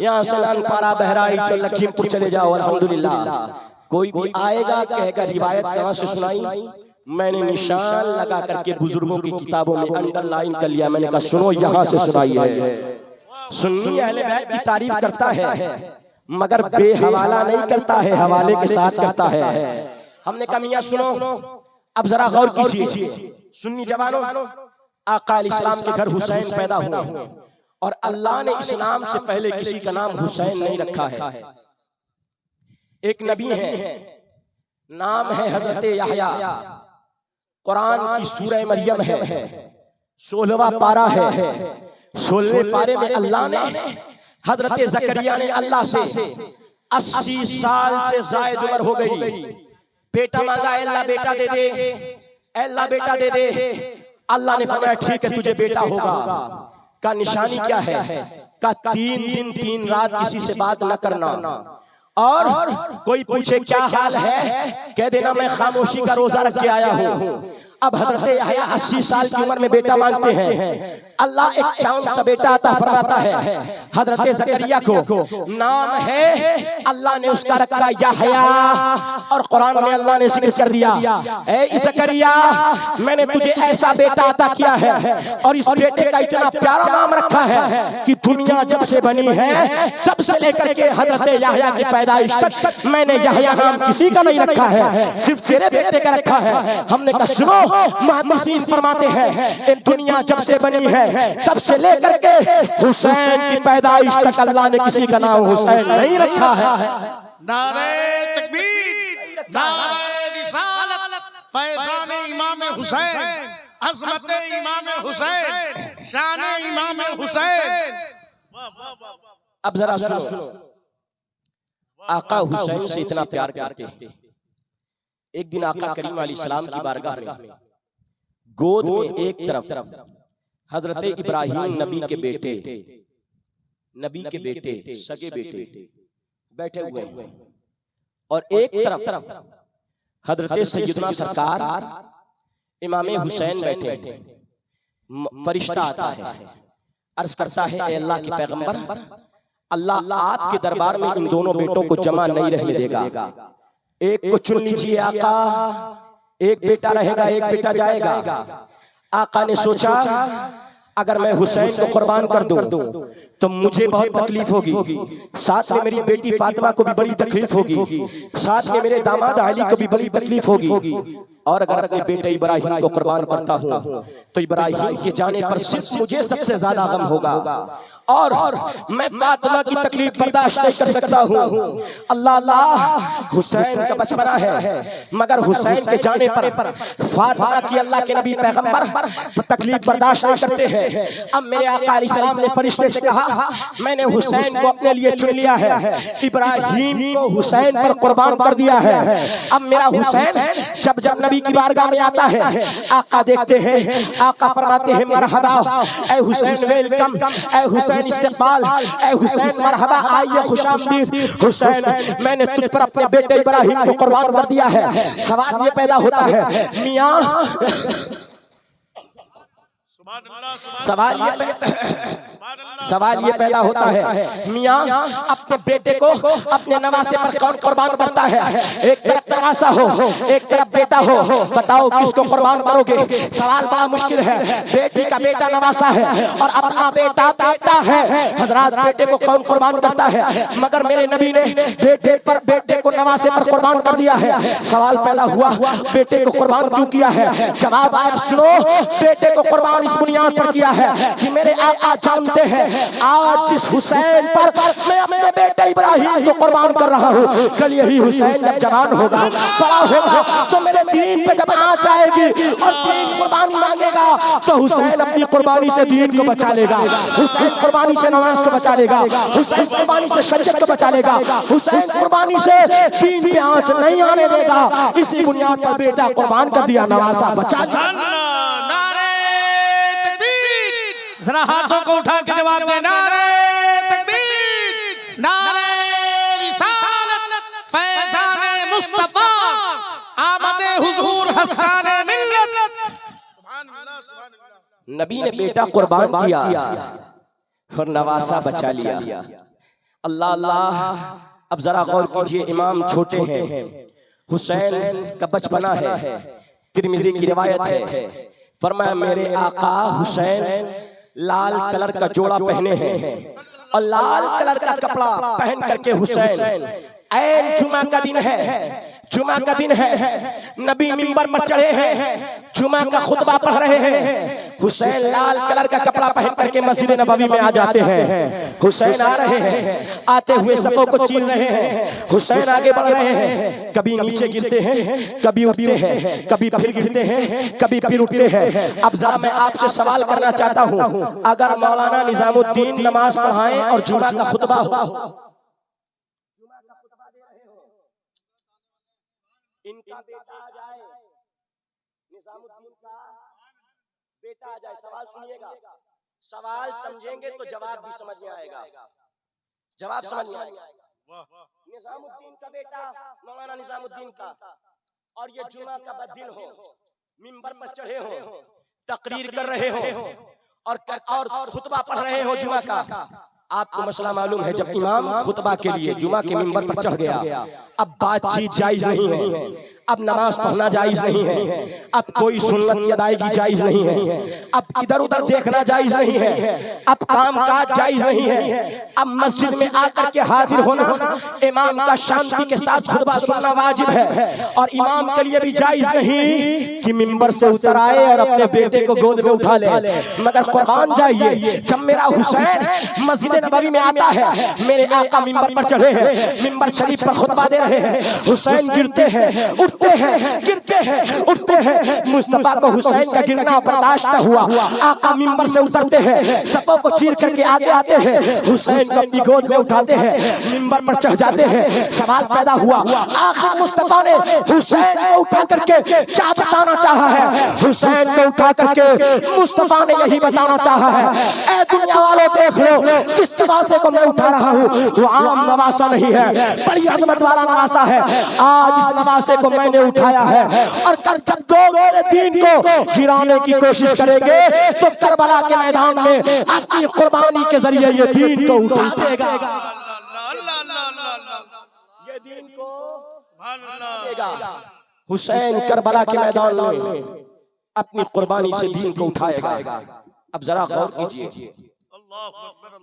यहाँ से लानपारा बहराइच लखीमपुर चले जाओ, अल्हम्दुलिल्लाह कोई भी आएगा कहेगा रिवायत कहाँ से सुनाई। मैंने निशान लगा करके बुजुर्गों की किताबों में अंडरलाइन कर लिया, मैंने कहा सुनो यहाँ से सुनाई है। सुन्नी अहले बैत की तारीफ करता है मगर बेहवाला नहीं करता है, हवाले के साथ करता है। हमने कहा मियां सुनो, अब जरा गौर कीजिए सुन्नी जवानों, आका इस्लाम के घर हुसैन पैदा हुए और अल्लाह ने इस्लाम से पहले किसी का नाम हुसैन नहीं रखा है। एक नबी है, नाम है हजरत याहया, कुरान की सूरह मरियम है, 16वां पारा है। 16वें पारे में अल्लाह ने हजरत जकरिया ने अल्लाह से 80 साल से जायद उम्र हो गई, बेटा मांगा, अल्लाह बेटा दे दे, अल्लाह बेटा दे दे। अल्लाह ने फरमाया ठीक है तुझे बेटा होगा। का निशानी क्या है? का 3 दिन 3 रात किसी से बात न करना, और कोई पूछे क्या हाल है कह देना मैं खामोशी का रोजा रख के आया हूँ। अब हजरत याहया 80 साल की उम्र में बेटा मांगते हैं, अल्लाह एक चांद सा बेटा अता फरमाता है। हजरत जकरिया को नाम है, अल्लाह ने उसका रखा याहया, और कुरान में अल्लाह ने जिक्र कर दिया, ए जकरिया मैंने तुझे ऐसा बेटा अता किया है, और इस बेटे का इतना प्यारा नाम रखा है कि दुनिया जब से बनी है तब से लेकर के हजरत याहया की पैदाइश तक मैंने याहया नाम किसी का नहीं रखा है, सिर्फ तेरे बेटे का रखा है। हमने कहा सुनो, मुहद्दिसीन फरमाते हैं दुनिया जब से बनी है तब से लेकर के हुसैन की पैदाइश तक अल्लाह ने किसी का नाम हुसैन नहीं रखा है। नारे तकबीर, नारे रिसालत, फैज़ान इमाम हुसैन, अज़मत इमाम हुसैन, शान इमाम हुसैन। अब जरा सुनो, आका हुसैन से इतना प्यार करते हैं। एक दिन आका करीम अलैहिस्सलाम की बारगाह में गोद में एक तरफ हजरत इब्राहिम नबी के बेटे सगे बेटे बैठे हुए हैं, और एक तरफ हजरत सैयदना सरकार इमाम हुसैन बैठे हैं। फरिश्ता आता है, अर्ज करता है ए अल्लाह के पैगंबर, अल्लाह आपके दरबार में इन दोनों बेटों को जमा नहीं रहने देगा, एक को चुन लीजिए आका, एक बेटा रहेगा एक बेटा जाएगा। आका ने सोचा अगर मैं हुसैन को कुर्बान कर दूं तो मुझे बहुत तकलीफ होगी, साथ में मेरी बेटी फातिमा को भी बड़ी तकलीफ होगी, साथ में मेरे दामाद अली को भी बड़ी तकलीफ होगी, और अगर अपने बेटे इब्राहिम को कुर्बान करता हूं तो इब्राहिम के जाने पर सिर्फ मुझे सबसे ज्यादा गम होगा, और मैं फातिमा की तकलीफ बर्दाश्त नहीं कर सकता हूं। अल्लाह अल्लाह, हुसैन का बचपना है, मगर हुसैन के जाने पर फातिमा की अल्लाह के नबी पैगंबर तकलीफ बर्दाश्त नहीं करते हैं। अब मेरे आका अलैहिस्सलाम ने फरिश्ते से कहा मैंने हुसैन को अपने लिए चुन लिया है, इब्राहिम को हुसैन पर कुर्बान कर दिया है। अब मेरा हुसैन जब जब नबी की बारगाह में आता है, आका देखते हैं, आका फरमाते हैं मरहबा ए हुसैन, वेलकम ए हुसैन, इस्तेकबाल ए हुसैन, मरहबा आइए खुशामदीद हुसैन, मैंने तुझ पर अपने बेटे इब्राहिम को कुर्बान कर दिया है। सवाल ये पैदा होता है मियां, सवाल ये पैदा होता है मियां अपने बेटे को अपने नवासे पर कौन कुर्बान करता है? एक तरफ नवासा हो एक तरफ बेटा हो, बताओ किसको कुर्बान करोगे? सवाल बड़ा मुश्किल है। बेटी का बेटा नवासा है और अपना बेटा बेटा है, हजरात बेटे को कौन कुर्बान करता है? मगर मेरे नबी ने बेटे को नवासे पर कुर्बान कर दिया है। सवाल पैदा हुआ बेटे को कुर्बान क्यों किया है? जवाब आया सुनो, बेटे को कुर्बान इस बुनियाद पर किया है कि मेरे आका जानते हैं आज जिस हुसैन पर मैं अपने बेटे इब्राहिम को कुर्बान कर रहा हूँ, कल यही हुसैन जब जवान होगा, बड़ा होगा, तो मेरे दीन पे जब आँच आएगी और दीन कुर्बानी मांगेगा तो हुसैन अपनी कुर्बानी से दीन को बचा लेगा, हुसैन कुर्बानी से नमाज को बचा लेगा, हुसैन कुर्बानी से शरीयत को बचा लेगा, हुसैन कुर्बानी से दीन पे आँच नहीं आने देगा। इसी बुनियाद पर बेटा कुर्बान कर दिया, नवासा बचा। जरा हाथों को उठा के जवाब दे, नारे तकबीर, नारे रिसालत, फैज़ान मुस्तफा, आमदे हुजूर, हसाने मिल्लत। नबी ने बेटा कुर्बान किया और नवासा बचा लिया। अल्लाह अल्लाह। अब जरा गौर कीजिए, इमाम छोटे हैं, हुसैन का बचपना है, तिरमिज़ी की रिवायत है, फरमाया मेरे आका हुसैन लाल कलर का जोड़ा पहने हैं और लाल कलर का कपड़ा पहन करके हुसैन, ऐन जुमा का दिन है, जुमा का दिन है, नबी मिंबर पर चढ़े हैं, जुमा का खुतबा पढ़ रहे हैं। हुसैन लाल कलर का कपड़ा पहन करके मस्जिद नबवी में आ जाते हैं। हुसैन आ रहे हैं, आते हुए सबों को चीर रहे हैं। हुसैन आगे बढ़ रहे हैं, कभी नीचे गिरते हैं, कभी उठते हैं, कभी फिर गिरते हैं, कभी फिर उठते हैं। अब जरा मैं आपसे सवाल करना चाहता हूँ, अगर मौलाना निजामुद्दीन नमाज पढ़ाएं और जुमा का खुतबा हो, इनका बेटा आ जाए, निजामुद्दीन का बेटा आ जाए, सवाल सुनिएगा, सवाल समझेंगे तो जवाब भी समझ में आएगा, जवाब समझ में आएगा। निजामुद्दीन का बेटा मौलाना निजामुद्दीन का, और ये जुमा का दिन हो, मिंबर पर चढ़े हो, तकरीर कर रहे हो और खुतबा पढ़ रहे हो जुमा का। आपको मसला मालूम है, जब इमाम खुतबा के लिए जुमा के मिंबर पर चढ़ गया, अब बातचीत जायज नहीं है, अब नमाज पढ़ना जायज नहीं है, अब कोई सुन्नत की अदायगी जायज नहीं है, अब इधर उधर देखना जायज नहीं है, अब काम काज जायज नहीं है। अब मस्जिद में आकर के हाजिर होना, इमाम का शांति के साथ खुतबा सुनना वाजिब है, और इमाम के लिए भी जायज नहीं कि मिंबर से उतर आए और अपने बेटे को गोद में उठा ले। मगर कुर्बान जाइए, जब मेरा हुसैन मस्जिद नबवी में आता है, मेरे आका मिंबर पर चढ़े हैं, मिंबर शरीफ पर खुतबा दे रहे हैं, हुसैन गिरते हैं, उठते हैं, गिरते हैं, उठते हैं। मुस्तफा को हुसैन का गिरना बर्दाश्त न हुआ, आका मिंबर से उतरते हैं, सबों को चीर करके आगे आते हैं, हुसैन को अपनी गोद में उठाते हैं, मिंबर पर चढ़ जाते हैं। सवाल पैदा हुआ, आखिर मुस्तफा ने हुसैन को उठा करके क्या बताना चाहा है? हुसैन को उठा करके मुस्तफा ने यही बताना चाहा है, ऐ दुनिया वालों देख लो, जिस नवासे को मैं उठा रहा हूँ वो आम नवासा नहीं है, बड़ी अजमत वाला नवासा है। आज इस नवासे को मैंने उठाया है, और कल जब दो मेरे दीन को गिराने की कोशिश करेंगे तो करबला के मैदान में अपनी कुर्बानी के जरिए ये दीन को उठा देगा, ये दीन को देगा। हुसैन करबला के मैदान में अपनी कुर्बानी से दीन को उठाएगा। अब जरा गौर कीजिए,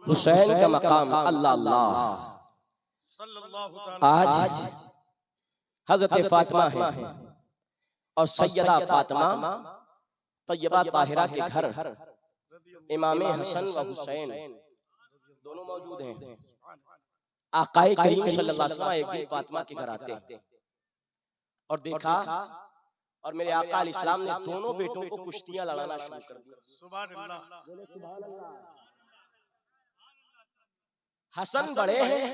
हुसैन का मकाम अल्लाह अल्लाह। आज हजरत फातिमा है और सैयदा फातिमा तैयबा ताहिरा के घर इमाम हसन व हुसैन दोनों मौजूद हैं। आकाए करीम सल्लल्लाहु अलैहि वसल्लम एक दिन फातिमा के घर आते हैं और देखा, और मेरे आका अलैहिस्सलाम ने दोनों बेटों को कुश्तियां लड़ाना शुरू कर दिया। सुभान अल्लाह। हसन बड़े हैं,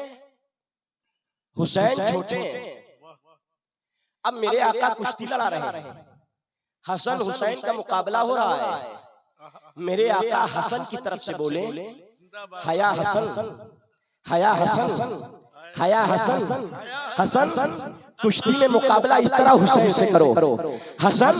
हुसैन छोटे हैं। अब मेरे आका कुश्ती लड़ा रहे हैं, हसन हुसैन का मुकाबला हो रहा है। मेरे आका हसन की तरफ से बोले, हया हसन, हया हसन, हया हसन, हसन कुश्ती में मुकाबला इस तरह हुसैन से करो। हसन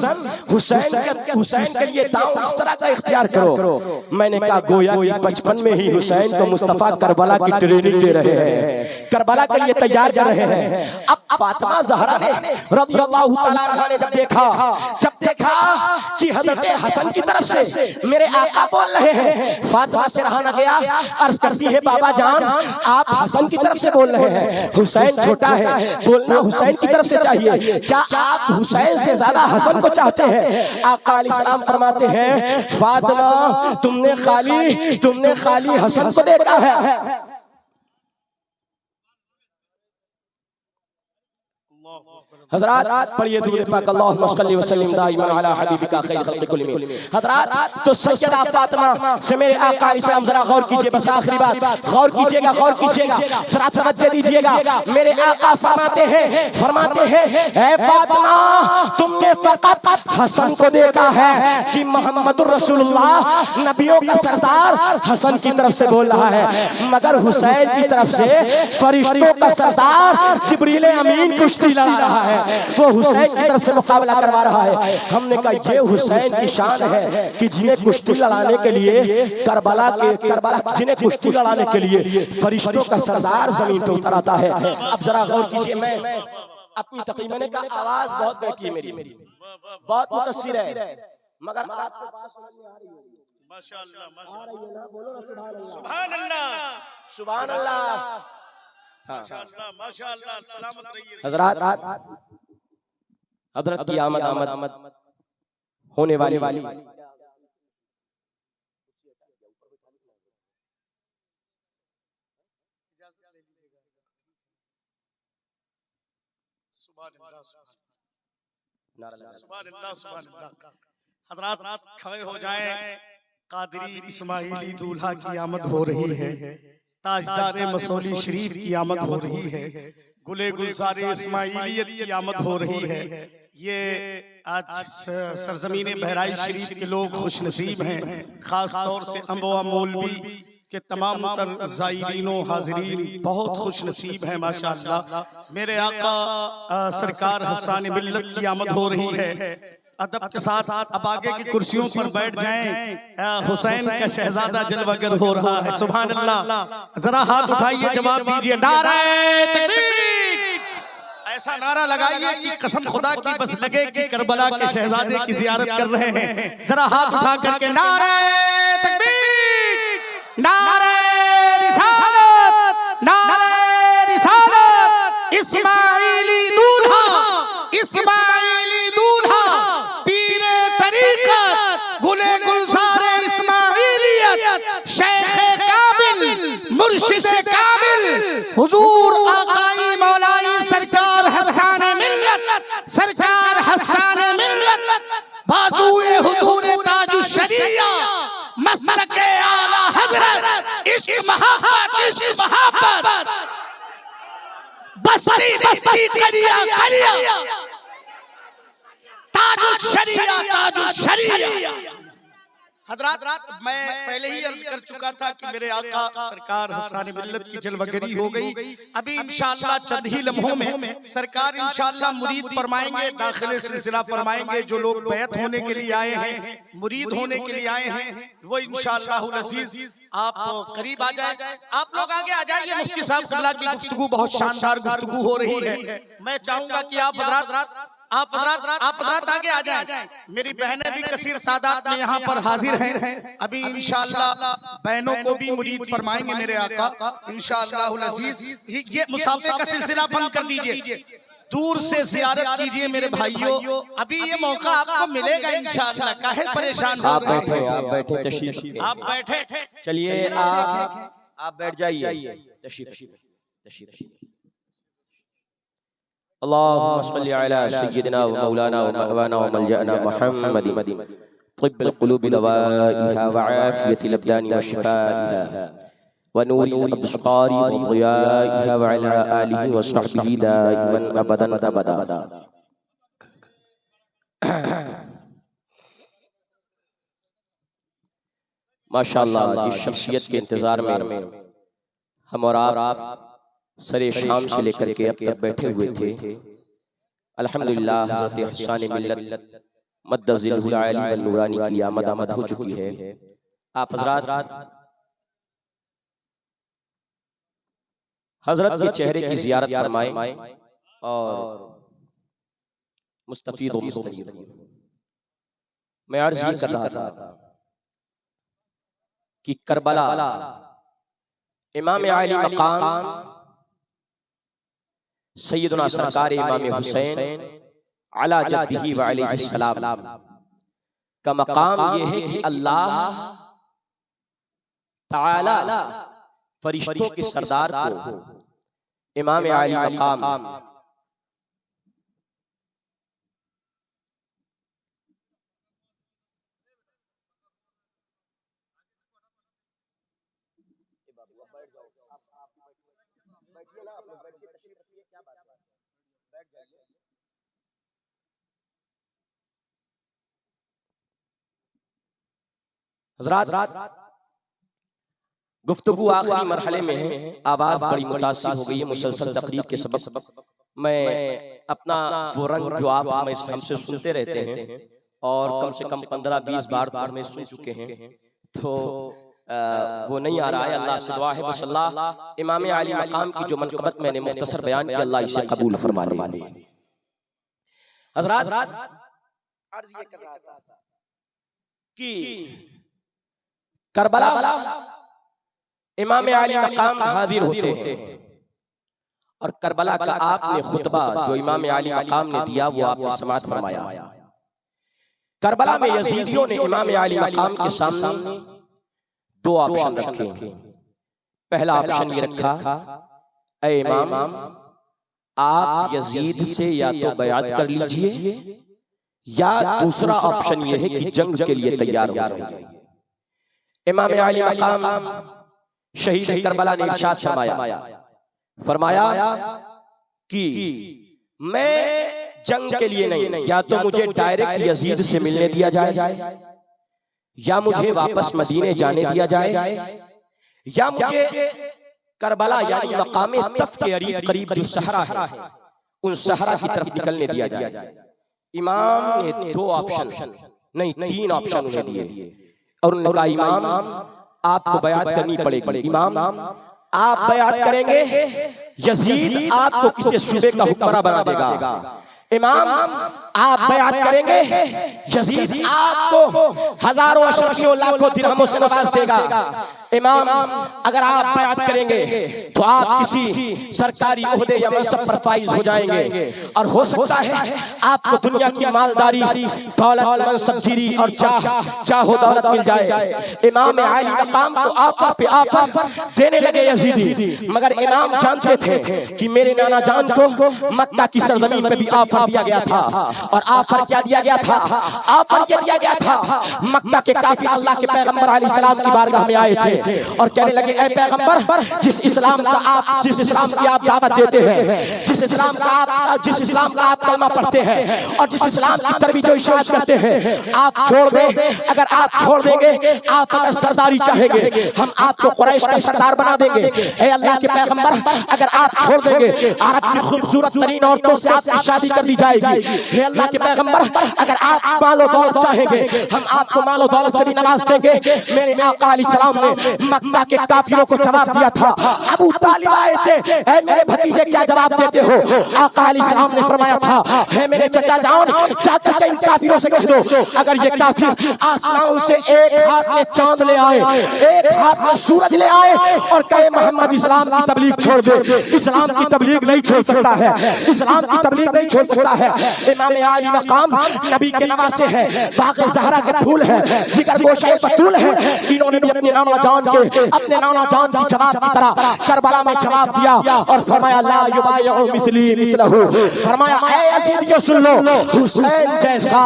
हुसैन के लिए दांव इस तरह का इख्तियार करो। मैंने कहा गोया कि बचपन में ही हुसैन को मुस्तफा करबला की ट्रेनिंग दे रहे हैं, करबला के लिए तैयार कर रहे हैं। अब फातिमा ज़हरा ने रज़ियल्लाहु ताला अन्हा ने जब देखा कि हज़रत हसन की तरफ से मेरे आका बोल रहे हैं, फातिमा से रहा न गया, अर्ज करती है बाबा जान आप हसन की तरफ से बोल रहे हैं, हुसैन छोटा है, बोलना हुसैन की तरफ से चाहिए, क्या आप हुसैन से ज्यादा हसन को चाहते हैं? आका अलैहिस्सलाम फरमाते हैं फातिमा तुमने खाली हसन को देखा है। हज़रात पढ़िए दुरूद पाक अल्लाहुम्मा सल्लि व सल्लिम दाइमन अला हबीबिका खैर खल्क़ि कुल्लिहिम। हज़रात तो सैयदा फातिमा से मेरे आका अलैहिस्सलाम जरा गौर कीजिए, बस आखिरी बात गौर कीजिएगा, जरा तवज्जो दीजिएगा। मेरे आका फरमाते हैं ऐ फातिमा तुमने फकत हसन को देखा है कि मोहम्मदुर रसूलुल्लाह नबियों का सरदार हसन की तरफ से बोल रहा है, मगर हुसैन की तरफ से फरिश्तों का सरदार जिब्रील अमीन कुश्ती लड़ा रहा है, वो हुसैन की तरफ से मुकाबला करवा रहा है। हमने कहा ये हुसैन की शान है कि जिन्हें कुश्ती लड़ाने के लिए करबला जिन्हें कुश्ती लड़ाने के लिए फरिश्तों का सरदार जमीन पर उतर आता है। अब जरा गौर कीजिए, मैं अपनी तकरीर मैंने कहा आवाज बहुत बैठी है मेरी, बहुत मुतस्सिर है, मगर आपको बात समझ में आ रही है? माशाअल्लाह माशाअल्लाह आ रही है ना, बोलो ना सुभान अल्लाह। सुभान अल्लाह सुभान अल्लाह। माशाअल्लाह माशाअल्लाह सलामत रहिए हजरत हजरत की आमद होने वाली हज़रात खड़े हो जाएं। कादरी इस्माइली दूल्हा की आमद हो रही है, ताजदार मसौली शरीफ की आमद हो रही है, गुले गुलजार इस्माइलियत की आमद हो रही है। ये आज सरजमीन बहराइच शरीफ के लोग खुशनसीब हैं, खास तौर से अम्बवा मौलवी के तमाम ज़ायरीनों हाज़रीन बहुत खुश नसीब है माशाअल्लाह। मेरे आका सरकार हसन मिल्लत की आमद हो रही है। अदब के साथ अब आगे की कुर्सियों पर बैठ जाएं। हुसैन का शहजादा जलवागर हो रहा है। सुभान अल्लाह। जरा हाथ उठाइए, जवाब दीजिए। नारे तकबीर। ऐसा नारा लगाइए कि कसम खुदा की बस लगे कि करबला के शहजादे की जियारत कर रहे हैं। जरा हाथ उठा करके नारे तकबीर, नारे रिसालत, नारे रिसालत। इस्माइली दूल्हा, इस्माइली दूल्हा, पीरे तरीक़त, गुले गुलज़ारे इस्माइलियत, शेखे कामिल, मुर्शिदे कामिल, हुजूर आकाई मौलाई सरकार हसन मिल्लत, सरकार हसन मिल्लत, बाजुए हुजूर ताजुश शरिया, मस्तके आला हज़रत, इश्क मोहब्बत, बस्ती बस्ती करिया करिया, ताजुश शरिया, ताजुश शरिया। हज़रात मैं पहले ही अर्ज कर चुका था कि मेरे आका सरकार हसन मिल्लत की जलवगरी हो गई। अभी इंशाअल्लाह चंद ही लम्हों में सरकार इंशाअल्लाह मुरीद फरमाएंगे, दाखिले सिलसिला फरमाएंगे। जो लोग बैत होने के लिए आए हैं, मुरीद होने के लिए आए हैं, वो इंशाअल्लाह अज़ीज़ आप करीब आ जाए। आप लोग आगे आ जाइए। मुफ्ती साहब क़िबला की गुफ्तगू बहुत शानदार गुफ्तगू हो रही है। मैं चाहूंगा कि आप हज़रात आगे आ जाएं। मेरी बहनें भी कसीर सादात में यहाँ पर हाजिर हैं। अभी इंशाअल्लाह बहनों को भी मुरीद फरमाएंगे मेरे आका इंशाअल्लाह अज़ीज़। ये मुसाफिर का सिलसिला बंद कर दीजिए, दूर से जियारत कीजिए मेरे भाइयों। अभी ये मौका आपको मिलेगा इंशाअल्लाह। काहे परेशान हो रहे हैं? आप बैठे तशरीफ, आप बैठे, चलिए आप बैठ जाइए। तशरीफ अल्लाहुम्मा सल्लि अला सय्यिदिना व मौलाना व मअवाना व मलजअना मुहम्मदिन तिब्बुल क़ुलूबि दवाइहा व आफ़ियतिल अब्दानि व शिफ़ाइहा व नूरिल अब्सारि व ज़ियाइहा व अला आलिहि व सहबिहि दाइमन अबदन अबदा। माशाअल्लाह, जिस शख्सियत के इंतजार में हम और आप सरे शाम से लेकर के अब तक बैठे हुए थे, अल्हम्दुलिल्लाह हज़रत हसन मिल्लत मद्दज़िल आली व नूरानी की आमद हो चुकी है। आप हज़रत के चेहरे की ज़ियारत फरमाएं और मुस्तफ़ीद व मुस्तनीर। मैं अर्ज़ ये कर रहा था कि करबला इमाम आली मकाम सैयदना सरकार इमाम हुसैन अला जद्दिही व अलैहि सलाम का मकाम ये है कि अल्लाह ताला फरिश्तों के सरदार को इमाम आली मकाम हज़रात गुफ्तगू आखिरी मरहले में है। आवाज बड़ी मुतासिर हो गई है मुसलसल तकरीर के सबब। मैं अपना वो रंग जो आप हमसे सुनते रहते हैं और कम से कम 15-20 बार में सुन चुके हैं, तो वो नहीं आ रहा है। अल्लाह से दुआ है बस अल्लाह इमाम आली मकाम की जो मनक़बत मैंने मुख्तसर बयान किया, अल्लाह इसे कबूल फरमा ले। हज़रात अर्ज़ ये कर रहा था कि करबला इमाम आली मकाम हाजिर होते हैं और करबला का आपने खुतबा जो इमाम आली मकाम ने दिया वो आपने समाअत फरमाया। करबला में यजीदियों ने इमाम आली मकाम के सामने दो ऑप्शन रखे। पहला ऑप्शन ये रखा, ऐ इमाम आप यजीद से या तो बयात कर लीजिए या दूसरा ऑप्शन ये है कि जंग के लिए तैयार हो जाइए। इमाम आली मकाम शहीद करबला ने इरशाद फरमाया कि मैं जंग के लिए नहीं, या तो मुझे डायरेक्ट यजीद से मिलने दिया जाए या मुझे वापस मदीने जाने दिया जाए या मुझे करबला यानी मकामे तफ के करीब जो सहरा है उन सहरा की तरफ निकलने दिया जाए। इमाम ने दो ऑप्शन नहीं 3 ऑप्शन उन्हें दिए और उन्होंने कहा इमाम आपको बयात करनी पड़ेगी। इमाम आप बयात करेंगे, यजीद आपको किसी सूबे का हुक्मरान बना देगा। इमाम आप बयात करेंगे, यजीद आपको हजारों अशरफियों लाखों दिरहमों से नवाज देगा। इमाम अगर आप बयात करेंगे तो आप किसी सरकारी ओहदे या मनसब पर फाइज हो जाएंगे और हो सकता है आपको दुनिया की मालदारी, दौलत, मनसबगिरी और चाहो दौलत मिल जाए। इमाम आली मकाम को आफर पे आफर देने लगे यजीदी, मगर इमाम जानते थे कि मेरे नाना जान को मक्का की सरजमीन पे भी आफर दिया गया था। और आफर क्या दिया गया था? आफर क्या दिया गया था? मक्का के काफिर अल्लाह के पैगंबर अलैहिस्सलाम की बारगाह में आए थे और कहने लगे ऐ पैगंबर जिस इस्लाम की आप दावत देते हैं, जिस इस्लाम का आप कलमा पढ़ते हैं और जिस इस्लाम की तरफ जो इशारा करते हैं आप छोड़ दें। अगर आप छोड़ देंगे, आप अगर सरदारी चाहेंगे हम आपको कुरैश का सरदार बना देंगे। ऐ अल्लाह के पैगंबर अगर आप छोड़ देंगे अरब की खूबसूरत तरीन औरतों से आपकी शादी कर दी जाएगी। हे अल्लाह के पैगंबर अगर आप मालो दौलत चाहेंगे हम आपको मालो दौलत से भी नवाज देंगे। मेरे आका अलैहिस्सलाम ने मक्का के काफिरों को जवाब दिया था। अबू तालिब आए थे, ऐ मेरे भतीजे क्या जवाब देते हो? आका अलैहिस्सलाम ने फरमाया था, हे मेरे चचा जान चाचा के इन काफिरों से कह दो अगर ये काफिर आसमान से एक हाथ में चांद ले आए, एक हाथ में सूरज ले आए और कहे मोहम्मद इस्लाम की तबलीग छोड़ दे, इस्लाम की तबलीग नहीं छोड़ सकता है, इस्लाम की तबलीग नहीं छोड़ सकता है। इमाम आली मकाम नबी के नवासे हैं, बाग़े ज़हरा के फूल है, जिगर गोशे बतूल है। इन्होंने भी अपने नाना जान की जवाब की तरह करबला में जवाब दिया और फरमाया ला युबायउ मिस्ली मिस्लहु। फरमाया ऐ यजीदियों सुन लो, हुसैन जैसा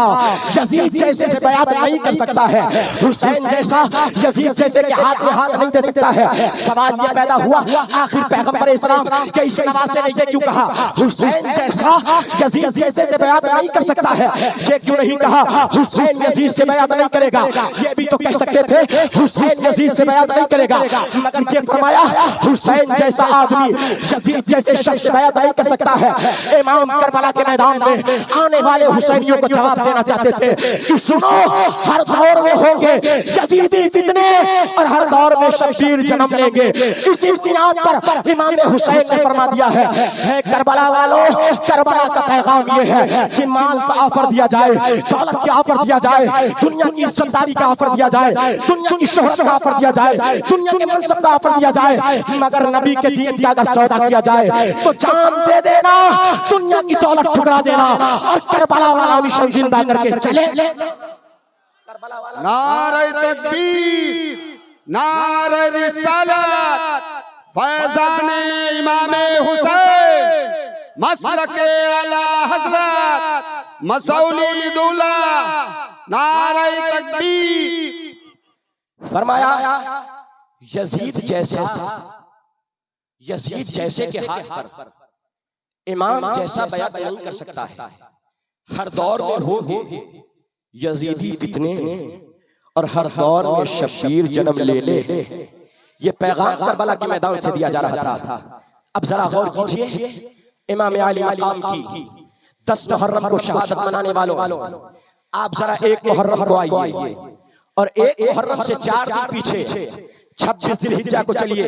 यजीद जैसे से बयात नहीं कर सकता है, हुसैन जैसा यजीद जैसे के हाथ में हाथ नहीं दे सकता है। सवाल ये पैदा हुआ आखिर पैगंबर इस्लाम के इस नवासे ने ये क्यों कहा हुसैन जैसा यजीद जैसे से बयात नहीं कर सकता है? ये क्यों नहीं कहा हुसैन यजीद से बयात नहीं करेगा? ये भी तो कह सकते थे हुसैन यजीद से बयात नहीं करेगा, मगर ये फरमाया हुसैन जैसा आदमी यजीद जैसे शख्स से बयात नहीं कर सकता है। इमाम करबला के मैदान में आने वाले हुसैनियों को जवाब देना चाहते थे कि सुनो हर दौर में होंगे यजीदी फितने और हर दौर में शब्बीर जन्म लेंगे। इसी बुनियाद पर इमाम हुसैन ने फरमा दिया है करबला वालों, करबला का पैगाम ये है कि माल का ऑफर दिया जाए, दौलत का ऑफर दिया जाए, दुनिया की इज्जतदारी का ऑफर दिया जाए, दुनिया की शोहरत का ऑफर दिया जाए, दुनिया के मनसब का ऑफर दिया जाए, मगर नबी के दीन का अगर सौदा किया जाए तो जान दे देना, दुनिया की दौलत ठुकरा देना और करबला वाला मिशन जिंदा करके चले। नारे तकबीर, नारे रिसालत, फैज़ाने इमाम हुसैन, मसलके आला हज़रत, मसौली दूल्हा, नारे तकबीर। फरमाया यजीद जैसे के हाथ पर इमाम जैसा बयात नहीं कर सकता है। हर दौर में होंगे यजीदी फितने और हर दौर में शब्बीर जन्म ले। ये पैगाम करबला के मैदान से दिया जा रहा था। अब जरा गौर कीजिए, इमाम आली मकाम की 10 मुहर्रम को शहादत मनाने वालों, आप जरा 1 मुहर्रम को आइए और 1 मुहर्रम से 4 दिन पीछे 26 जिलहिज्जा को चलिए,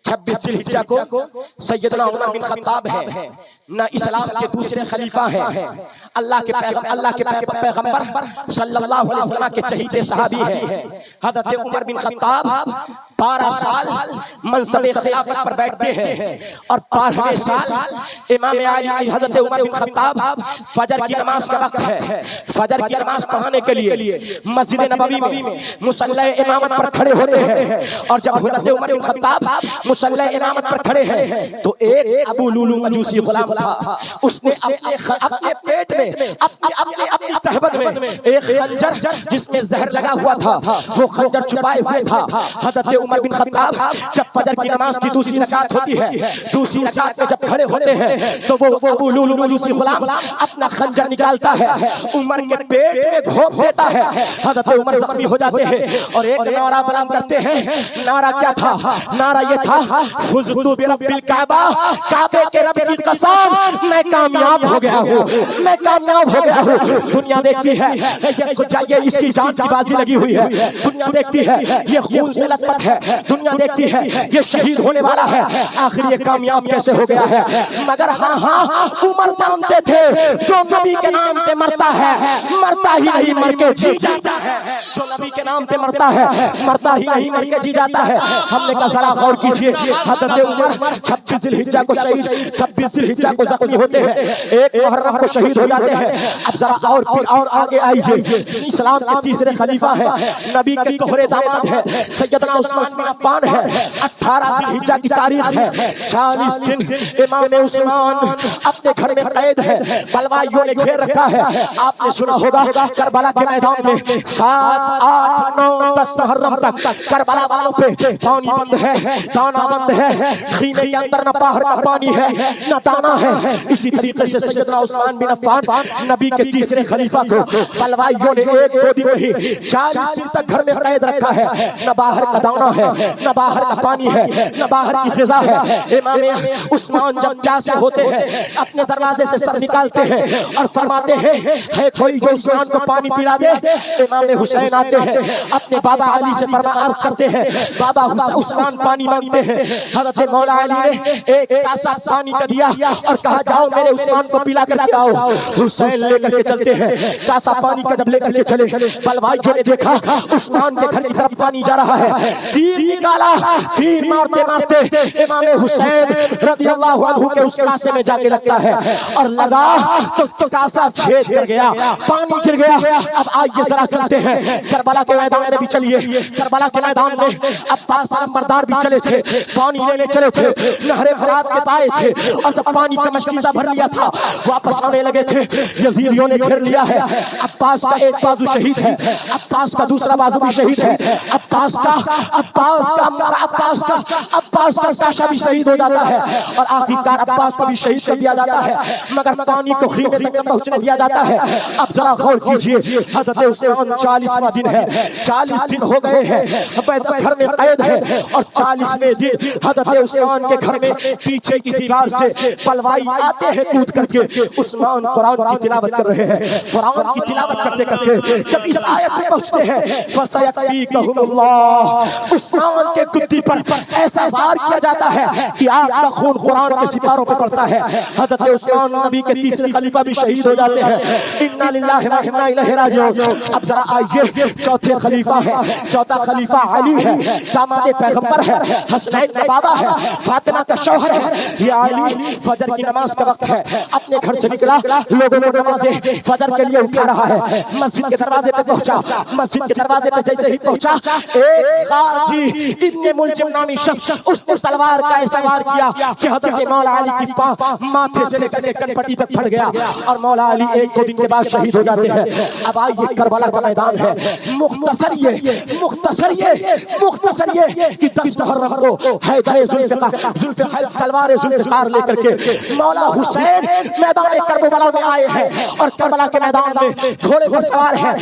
26 जिलहिज्जा को सैयदना उमर बिन खत्ताब है न इस्लाम के दूसरे खलीफा हैं, अल्लाह के पैगंबर सल्लल्लाहु अलैहि वसल्लम के चहीते सहाबी हैं। हजरत उमर बिन खत्ताब 12 साल मनसबे खिलाफत पर बैठते हैं और 12वें साल इमाम अली हजरत उमर बिन खत्ताब फजर की नमाज का वक्त है, फजर की नमाज पढ़ाने के लिए मस्जिद नबवी में मुसल्ला इमामत पर खड़े होते हैं। और जब हजरत उमर बिन खत्ताब मुसल्ला इमामत पर खड़े हैं तो एक अबू लुलू मजूसी गुलाम था, उसने अपने पेट में अपनी तहबत में एक खंजर जिसमें जहर लगा हुआ था वो खंजर छुपाए हुए था। हजरत उमर बिन खत्ताब जब फजर की नमाज की दूसरी रकात होती है, दूसरी रकात में जब खड़े होते हैं तो वो अबू लुलू मजूसी गुलाम अपना खंजर निकालता है, उमर के पेट में घोंप देता है। हजरत उमर जख्मी हो जाते हैं और एक नारा बुलंद करते हैं। नारा क्या था? नारा ये था, फुज़तु बिरब्बिल काबा, काबे के रब की कसम मैं कामयाब हो गया हूँ, मैं कामयाब हो गया हूँ। दुनिया देखती है ये इसकी जान की बाजी लगी हुई है, दुनिया देखती है ये खून से लथपथ है, दुनिया देखती है ये शहीद होने वाला है, आखिर ये कामयाब कैसे हो गया है? मगर हाँ उमर जानते थे जो नबी के नाम पे मरता है मरता ही नहीं मर के जी जाता है, जो नबी के नाम पे मरता है मरता ही नहीं मर के जी जाता है। हमने कहा जरा गौर कीजिए, हजरत उमर 26 जिलहिज्जा को शहीद, 26 जिलहिज्जा को जख्मी होते हैं, 1 मुहर्रम को शहीद हो जाते हैं। अब जरा और आगे आइए, इस्लाम के तीसरे खलीफा है, नबी के दोहरे दामाद है, सैयदना उस्मान बिन अफ़्फ़ान है। 18 जिलहिज्जा की तारीख है, 40 दिन इमाम उस्मान अपने घर में कैद है, बलवाइयों ने घेर रखा है। आपने सुना होगा करबला के मैदान में 7, 8, 9, 10 मुहर्रम तक करबला वालों पे पानी बंद है, दाना बंद है, खीमे के अंदर न बाहर का पानी है न दाना है। इसी तरीके से सैयदना उस्मान बिन अफ़्फ़ान नबी के तीसरे खलीफा को बलवाइयों ने 1-2 दिन में ही 40 दिन तक घर में कैद रखा है, न बाहर का दाना है न बाहर का पानी है न बाहर की ग़िज़ा है। इमाम उस्मान जब प्यासे होते हैं अपने दरवाजे से सर निकालते हैं और फरमाते हैं है कोई जो उस्मान को पानी पिला दे। इमाम हुसैन आते हैं अपने बाबा अली से अर्ज करते हैं, बाबा उस्मान पानी मांगते हैं। हज़रत मौला अली ने एक कासा पानी का दिया और कहा जाओ मेरे उस्मान को पिला कर आओ। हुसैन लेकर के चलते हैं, कासा पानी का जब लेकर के चले बलवाइयों ने देखा उस्मान के घर की तरफ पानी जा रहा है, तीर निकाला, तीर मारते मारते इमाम हुसैन रज़ियल्लाहु अन्हु के उस कासे में जाके लगता है और लगा तो कासा छेद कर गया, पानी गिर गया। अब आइए जरा चलते हैं करबला के मैदान में भी चलिए। करबला के मैदान में अब्बास नंबरदार भी चले थे, पानी लेने चले थे, नहरे फरात के पाए थे और जब पानी का मशकीज़ा भर लिया था वापस आने लगे थे, यजीदियों ने घेर लिया है। अब्बास का एक बाजू शहीद है, अब्बास का दूसरा बाजू भी शहीद है, अब्बास का साशा भी शहीद हो जाता है और आखिरकार अब्बास को भी शहीद कर दिया जाता है, मगर पानी को खीने तक पहुंचने दिया जाता है। अब जरा गौर कीजिए, हज़रत उस्मान 40वां दिन है, 40 दिन हो गए हैं घर में कैद है और 40वें दिन हज़रत उस्मान के घर में पीछे की दीवार से पलवाई आते हैं कूद करके। उस्मान कुरान की तिलावत कर रहे हैं, कुरान की तिलावत करते करते जब इस आयत में पहुंचते हैं फसयकफीकहुमुल्लाह, उस्मान के कुत्ती पर ऐसा वार किया जाता है कि आपका खून कुरान के सितारों पर पड़ता है। हज़रत उस्मान नबी के तीसरे खलीफा भी शहीद हो जाते हैं। इन्ना लिल्लाहि व इन्ना इलैहि राजिऊन। अब जरा आइए, चौथे खलीफा है, चौथा खलीफा अली है, दामाद पैगंबर है, हसनैन का बाबा है, फातिमा का शौहर है। ये अली फजर की नमाज का वक्त है, अपने घर से निकला, लोगों को नमाज़े फजर के लिए उठा रहा है, मस्जिद के दरवाजे पे पहुंचा। मस्जिद के दरवाजे पे जैसे ही पहुंचा एक गाजी इब्ने मुलजिम नामी शख्स उसने तलवार का ऐसा वार किया कि हज़रत मौला अली की माथे से लेकर कनपट्टी तक फट गया और मौला अली 1-2 दिन के बाद शहीद हो जाते हैं। अब आइए करबला का मैदान है, मुख्तसर ये कि 10 मुहर्रम को हैदर जुल्फ़िकार तलवार जुल्फ़िकार लेकर के मौला हुसैन मैदान करबला में आए हैं और करबला के मैदान में घोड़े पर सवार है।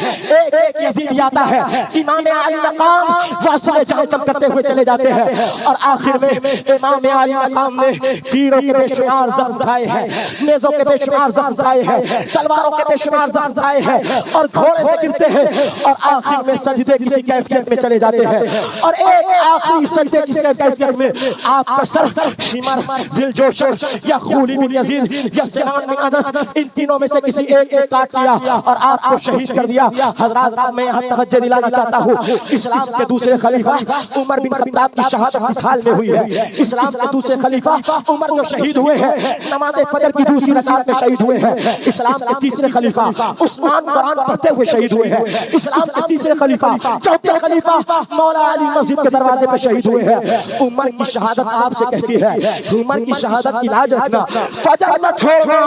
एक यजीदी आता है, इमाम अली मकाम वासिल मुआज़म करते हुए चले जाते हैं और आखिर में इमाम आली मकाम ने तीरों के बेशुमार जख्म खाए हैं, नेज़ों के बेशुमार जख्म खाए हैं, तलवारों के बेशुमार जख्म खाए हैं और घोड़े से गिरते हैं और आखिर में सजदे किसी कैफियत में चले जाते हैं और एक आखिरी सजदे किसी कैफियत में आपका सर शिमर, जिलजोशर या खूली बिन यजीद या सिनान बिन अनस, इन तीनों में से किसी एक ने काट लिया और आपको शहीद कर दिया। हजरात, मैं यहाँ तवज्जो दिलाना चाहता हूँ, इस्लाम के दूसरे खलीफा उमर बिन खत्ताब की शहादत किस हाल में हुई है। इस्लाम के दूसरे खलीफा उमर जो शहीद हुए हैं, नमाज फजर की दूसरी रकात में शहीद हुए हैं। इस्लाम के तीसरे खलीफा उस्मान कुरान पढ़ते हुए शहीद हुए हैं। इस्लाम के तीसरे खलीफा, चौथे खलीफा मौला अली मस्जिद के दरवाजे पर शहीद हुए हैं। उमर की शहादत आपसे कहती है, उमर की शहादत की लाज रखना, फजर न छोड़ना।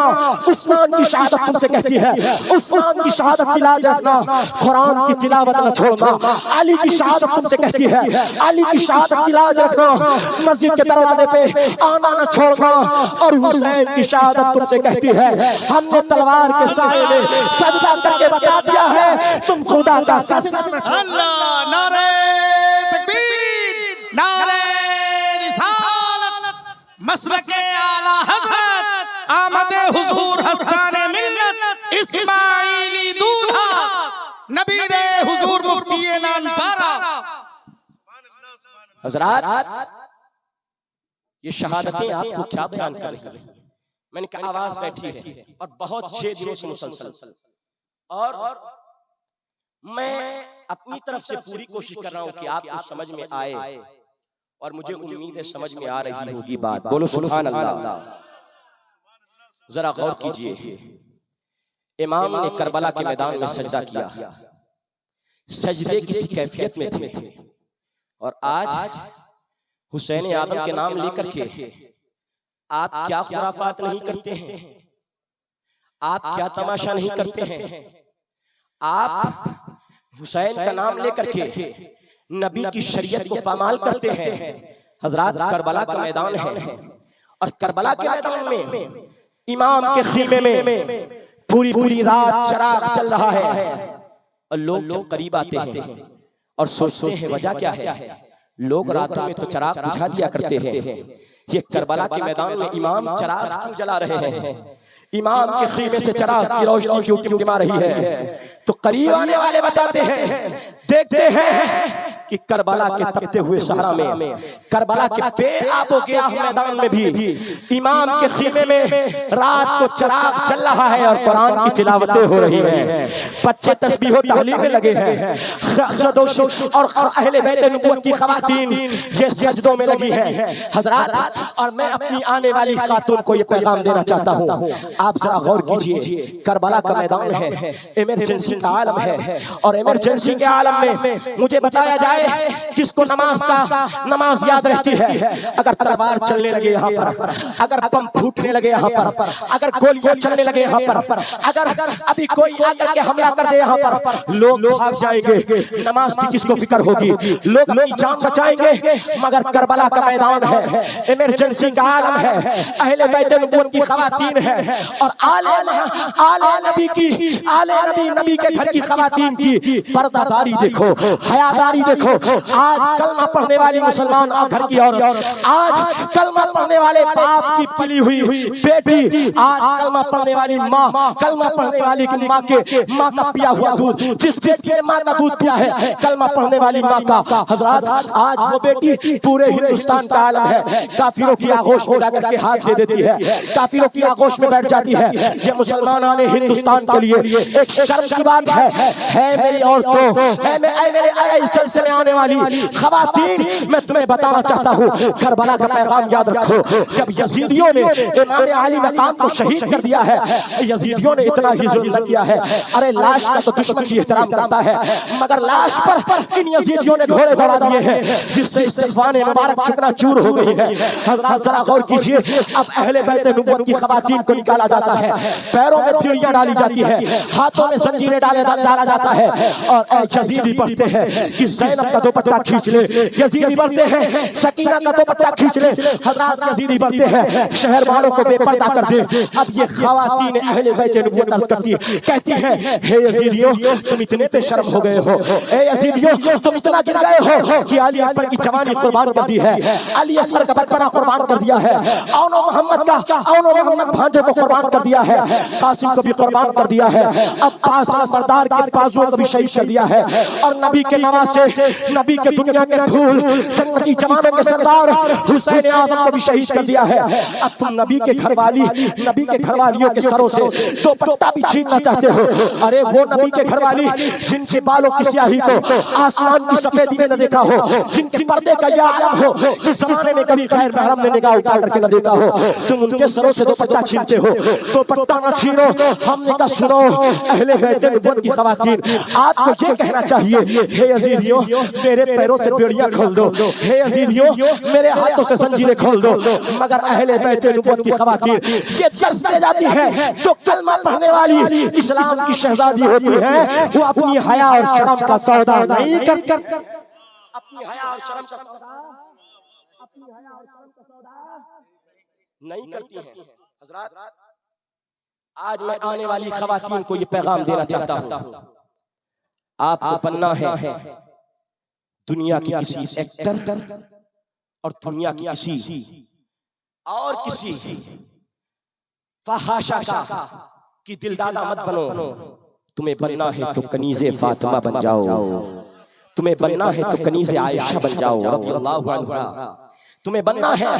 उस्मान की शहादत तुमसे कहती है, उस्मान की शहादत की लाज रखना, कुरान की तिलावत न छोड़ना। अली की शहादत तुमसे कहती है, अली की शहादत की लाज रखना, मस्जिद के दरवाजे पे आना न छोड़ना। और हुसैन की शहादत तुमसे कहती है, हमने तलवार के साए में सजदा करके बता दिया है, तुम खुदा का सजदा न छोड़ना। नारे तकबीर, नारे रिसालत, मसलके आला हज़रत आमदे हुजूर हस्ताने मिल्लत इस्माइली दूल्हा नबीरे हुजूर मुफ्ती नानपारा। हजरात, ये शहादतें आपको क्या बयान कर रही हैं? मैंने कहा आवाज बैठी है और बहुत 6 दिनों से मुसलसल, और मैं अपनी तरफ से पूरी कोशिश कर रहा हूं कि आपको समझ में आए और मुझे उम्मीद है समझ में आ रही होगी बात। बोलो सुभान अल्लाह। जरा गौर कीजिए, इमाम ने करबला के मैदान में सजदा किया, सजदे किसी कैफियत में थे और आज हुसैन आदम के नाम लेकर के आप क्या खुराफात नहीं करते हैं, आप क्या तमाशा नहीं करते हैं। आप हुसैन का नाम लेकर के नबी की शरीयत को पामाल करते हैं। हजरात, करबला का मैदान है और करबला के मैदान में इमाम के खीमे में पूरी पूरी रात चराग चल रहा है और लोग जो करीब आते हैं और सोचते हैं वजह क्या है। लोग रातों में तो चराग बुझा दिया करते हैं, ये करबला के मैदान में इमाम चराग क्यों जला रहे हैं? इमाम के खीमे से चराग की रोशनी क्यों टिमटिमा रही है? तो करीब आने वाले बताते हैं, देखते हैं कि करबला के तपते हुए सहरा में, करबला के बेआबो गियाह मैदान में भी इमाम के खीमे में रात को चराग चल रहा है और कुरान की तिलावतें हो रही हैं। बच्चे तस्बीह और तहलील में लगे हैं और अहले बैत नबूवत की खवातीन ये सजदों में लगी हैं। हजरात, और मैं अपनी आने वाली खातून को ये पैगाम देना चाहता हूँ, आप जरा गौर कीजिए, करबला का मैदान है, इमरजेंसी का आलम है और इमरजेंसी के आलम में मुझे बताया जाए किसको नमाज याद रहती है? अगर तलवार चलने लगे यहाँ पर, अगर बम फूटने लगे यहाँ पर, अगर गोलियां चलने लगे यहाँ पर, अगर अभी कोई आकर के हमला कर दे यहाँ पर, लोग भाग जाएंगे। नमाज की किसको फिक्र होगी? लोग अपनी जान बचाएंगे। मगर करबला का मैदान है, इमरजेंसी का आलम है, अहले बैत नबूवत की खवातीन है और आले नबी के घर की खवातीन की पर्दादारी देखो, हयादारी देखो। आज कलमा पढ़ने वाली मुसलमान घर की औरत, आज कलमा पढ़ने वाले बाप की पली हुई बेटी, आज कलमा पढ़ने वाली माँ, कलमा पढ़ने वाली की माँ का पिया हुआ दूध, जिस बेटी ने माँ का दूध पिया है, कलमा पढ़ने वाली माँ का। हजरात, आज वो बेटी पूरे हिंदुस्तान का आलम है, काफिरों की आगोश में जाकर के हाथ दे देती है, काफिरों की आगोश में बैठ जाती है। ये मुसलमानान हिंदुस्तान के लिए एक शर्म की बात है मेरी औरतों, मेरे इस जलसे में आने वाली खवातीन, मैं तुम्हें बताना चाहता हूँ, करबला का पैगाम याद रखो। जब यजीदियों ने इमाम अली मकाम को शहीद कर दिया है, यजीदियों ने इतना ही जुल्म किया है। अरे लाश का तो दुश्मन भी एहतराम करता है, मगर लाश पर इन यजीदियों ने घोड़े दौड़ा दिए हैं, जिससे इस्तिग़फ़ार मुबारक चकनाचूर हो गई है। हज़रात, जरा गौर कीजिए, अब अहले बैत नबूवत की खवातीन को निकाला जाता है, पैरों में पीढ़ियां डाली जाती है, हाथों में जंजीरें डाला जाता है और यजीदी पढ़ते हैं कि ज़ैनब ज़ैनब का दुपट्टा खींच ले। यजीदी बढ़ते हैं, सकीना का दुपट्टा खींच ले। हजरात यजीदी बढ़ते हैं, शहर वालों को बेपर्दा कर दे। अब ये ख़वातीन अहले बैत नबूवत अर्ज़ करती है, कहती है, हे यजीदियों तुम इतने बेशर्म हो गए हो, हे यजीदियों तुम इतना गिर गए हो कि अली अकबर की जवानी कुर्बान कर दी है, अली असगर का बचपना कुर्बान कर दिया है, औनो मोहम्मद भांजों को कुर्बान कर दिया है, कासिम को भी कुर्बान कर दिया है, अब्बास सरदार के बाजुओं को भी शहीद कर दिया है, और नबी के नवासे, नबी के दुनिया के फूल, जन्नती जवानों के सरदार हुसैन आज़म को भी शहीद कर दिया है। अब तुम नबी के घरवाली, नबी के घरवालियों के सरों से दुपट्टा भी छीनना चाहते हो। अरे वो नबी के घरवाली जिनके बालों की स्याही को आसमान की सफेदी ने न देखा हो, जिनके पर्दे का यह आलम हो कि ज़माने में कभी गैर महरम ने निगाह उठा करके न देखा हो, तुम उनके सरों से दुपट्टा छीनते हो। दुपट्टा न छीनो। हमने कहा सुनो अहले बैत नबूवत की ख़वातीन, आपको ये कहना चाहिए, हे यजीदियों मेरे पैरों से बेड़ियां खोल दो, हे यजीदियों मेरे हाथों से जंजीरें खोल दो। मगर अहले बैत नबूवत की ख़वातीन ये दर्स दे जाती है, जो कलमा पढ़ने वाली इस्लाम की शहजादी होती है, वो अपनी हया और शर्म का सौदा नहीं करती, अपनी हया और शर्म का सौदा, अपनी हया और शर्म का सौदा नहीं करती हैं। हजरात आज मैं आने वाली ख़वातीन को ये पैगाम देना चाहता हूँ, आपको बनना है दुनिया की किसी एक्टर और दुनिया की किसी और किसी फहाशा का कि दिलदादा मत बनो। तुम्हें बनना है तो कनीज़े फातिमा बन जाओ, तुम्हें बनना है तो कनीज़े आयशा बन जाओ रज़ियल्लाहु अन्हा, तुम्हें बनना है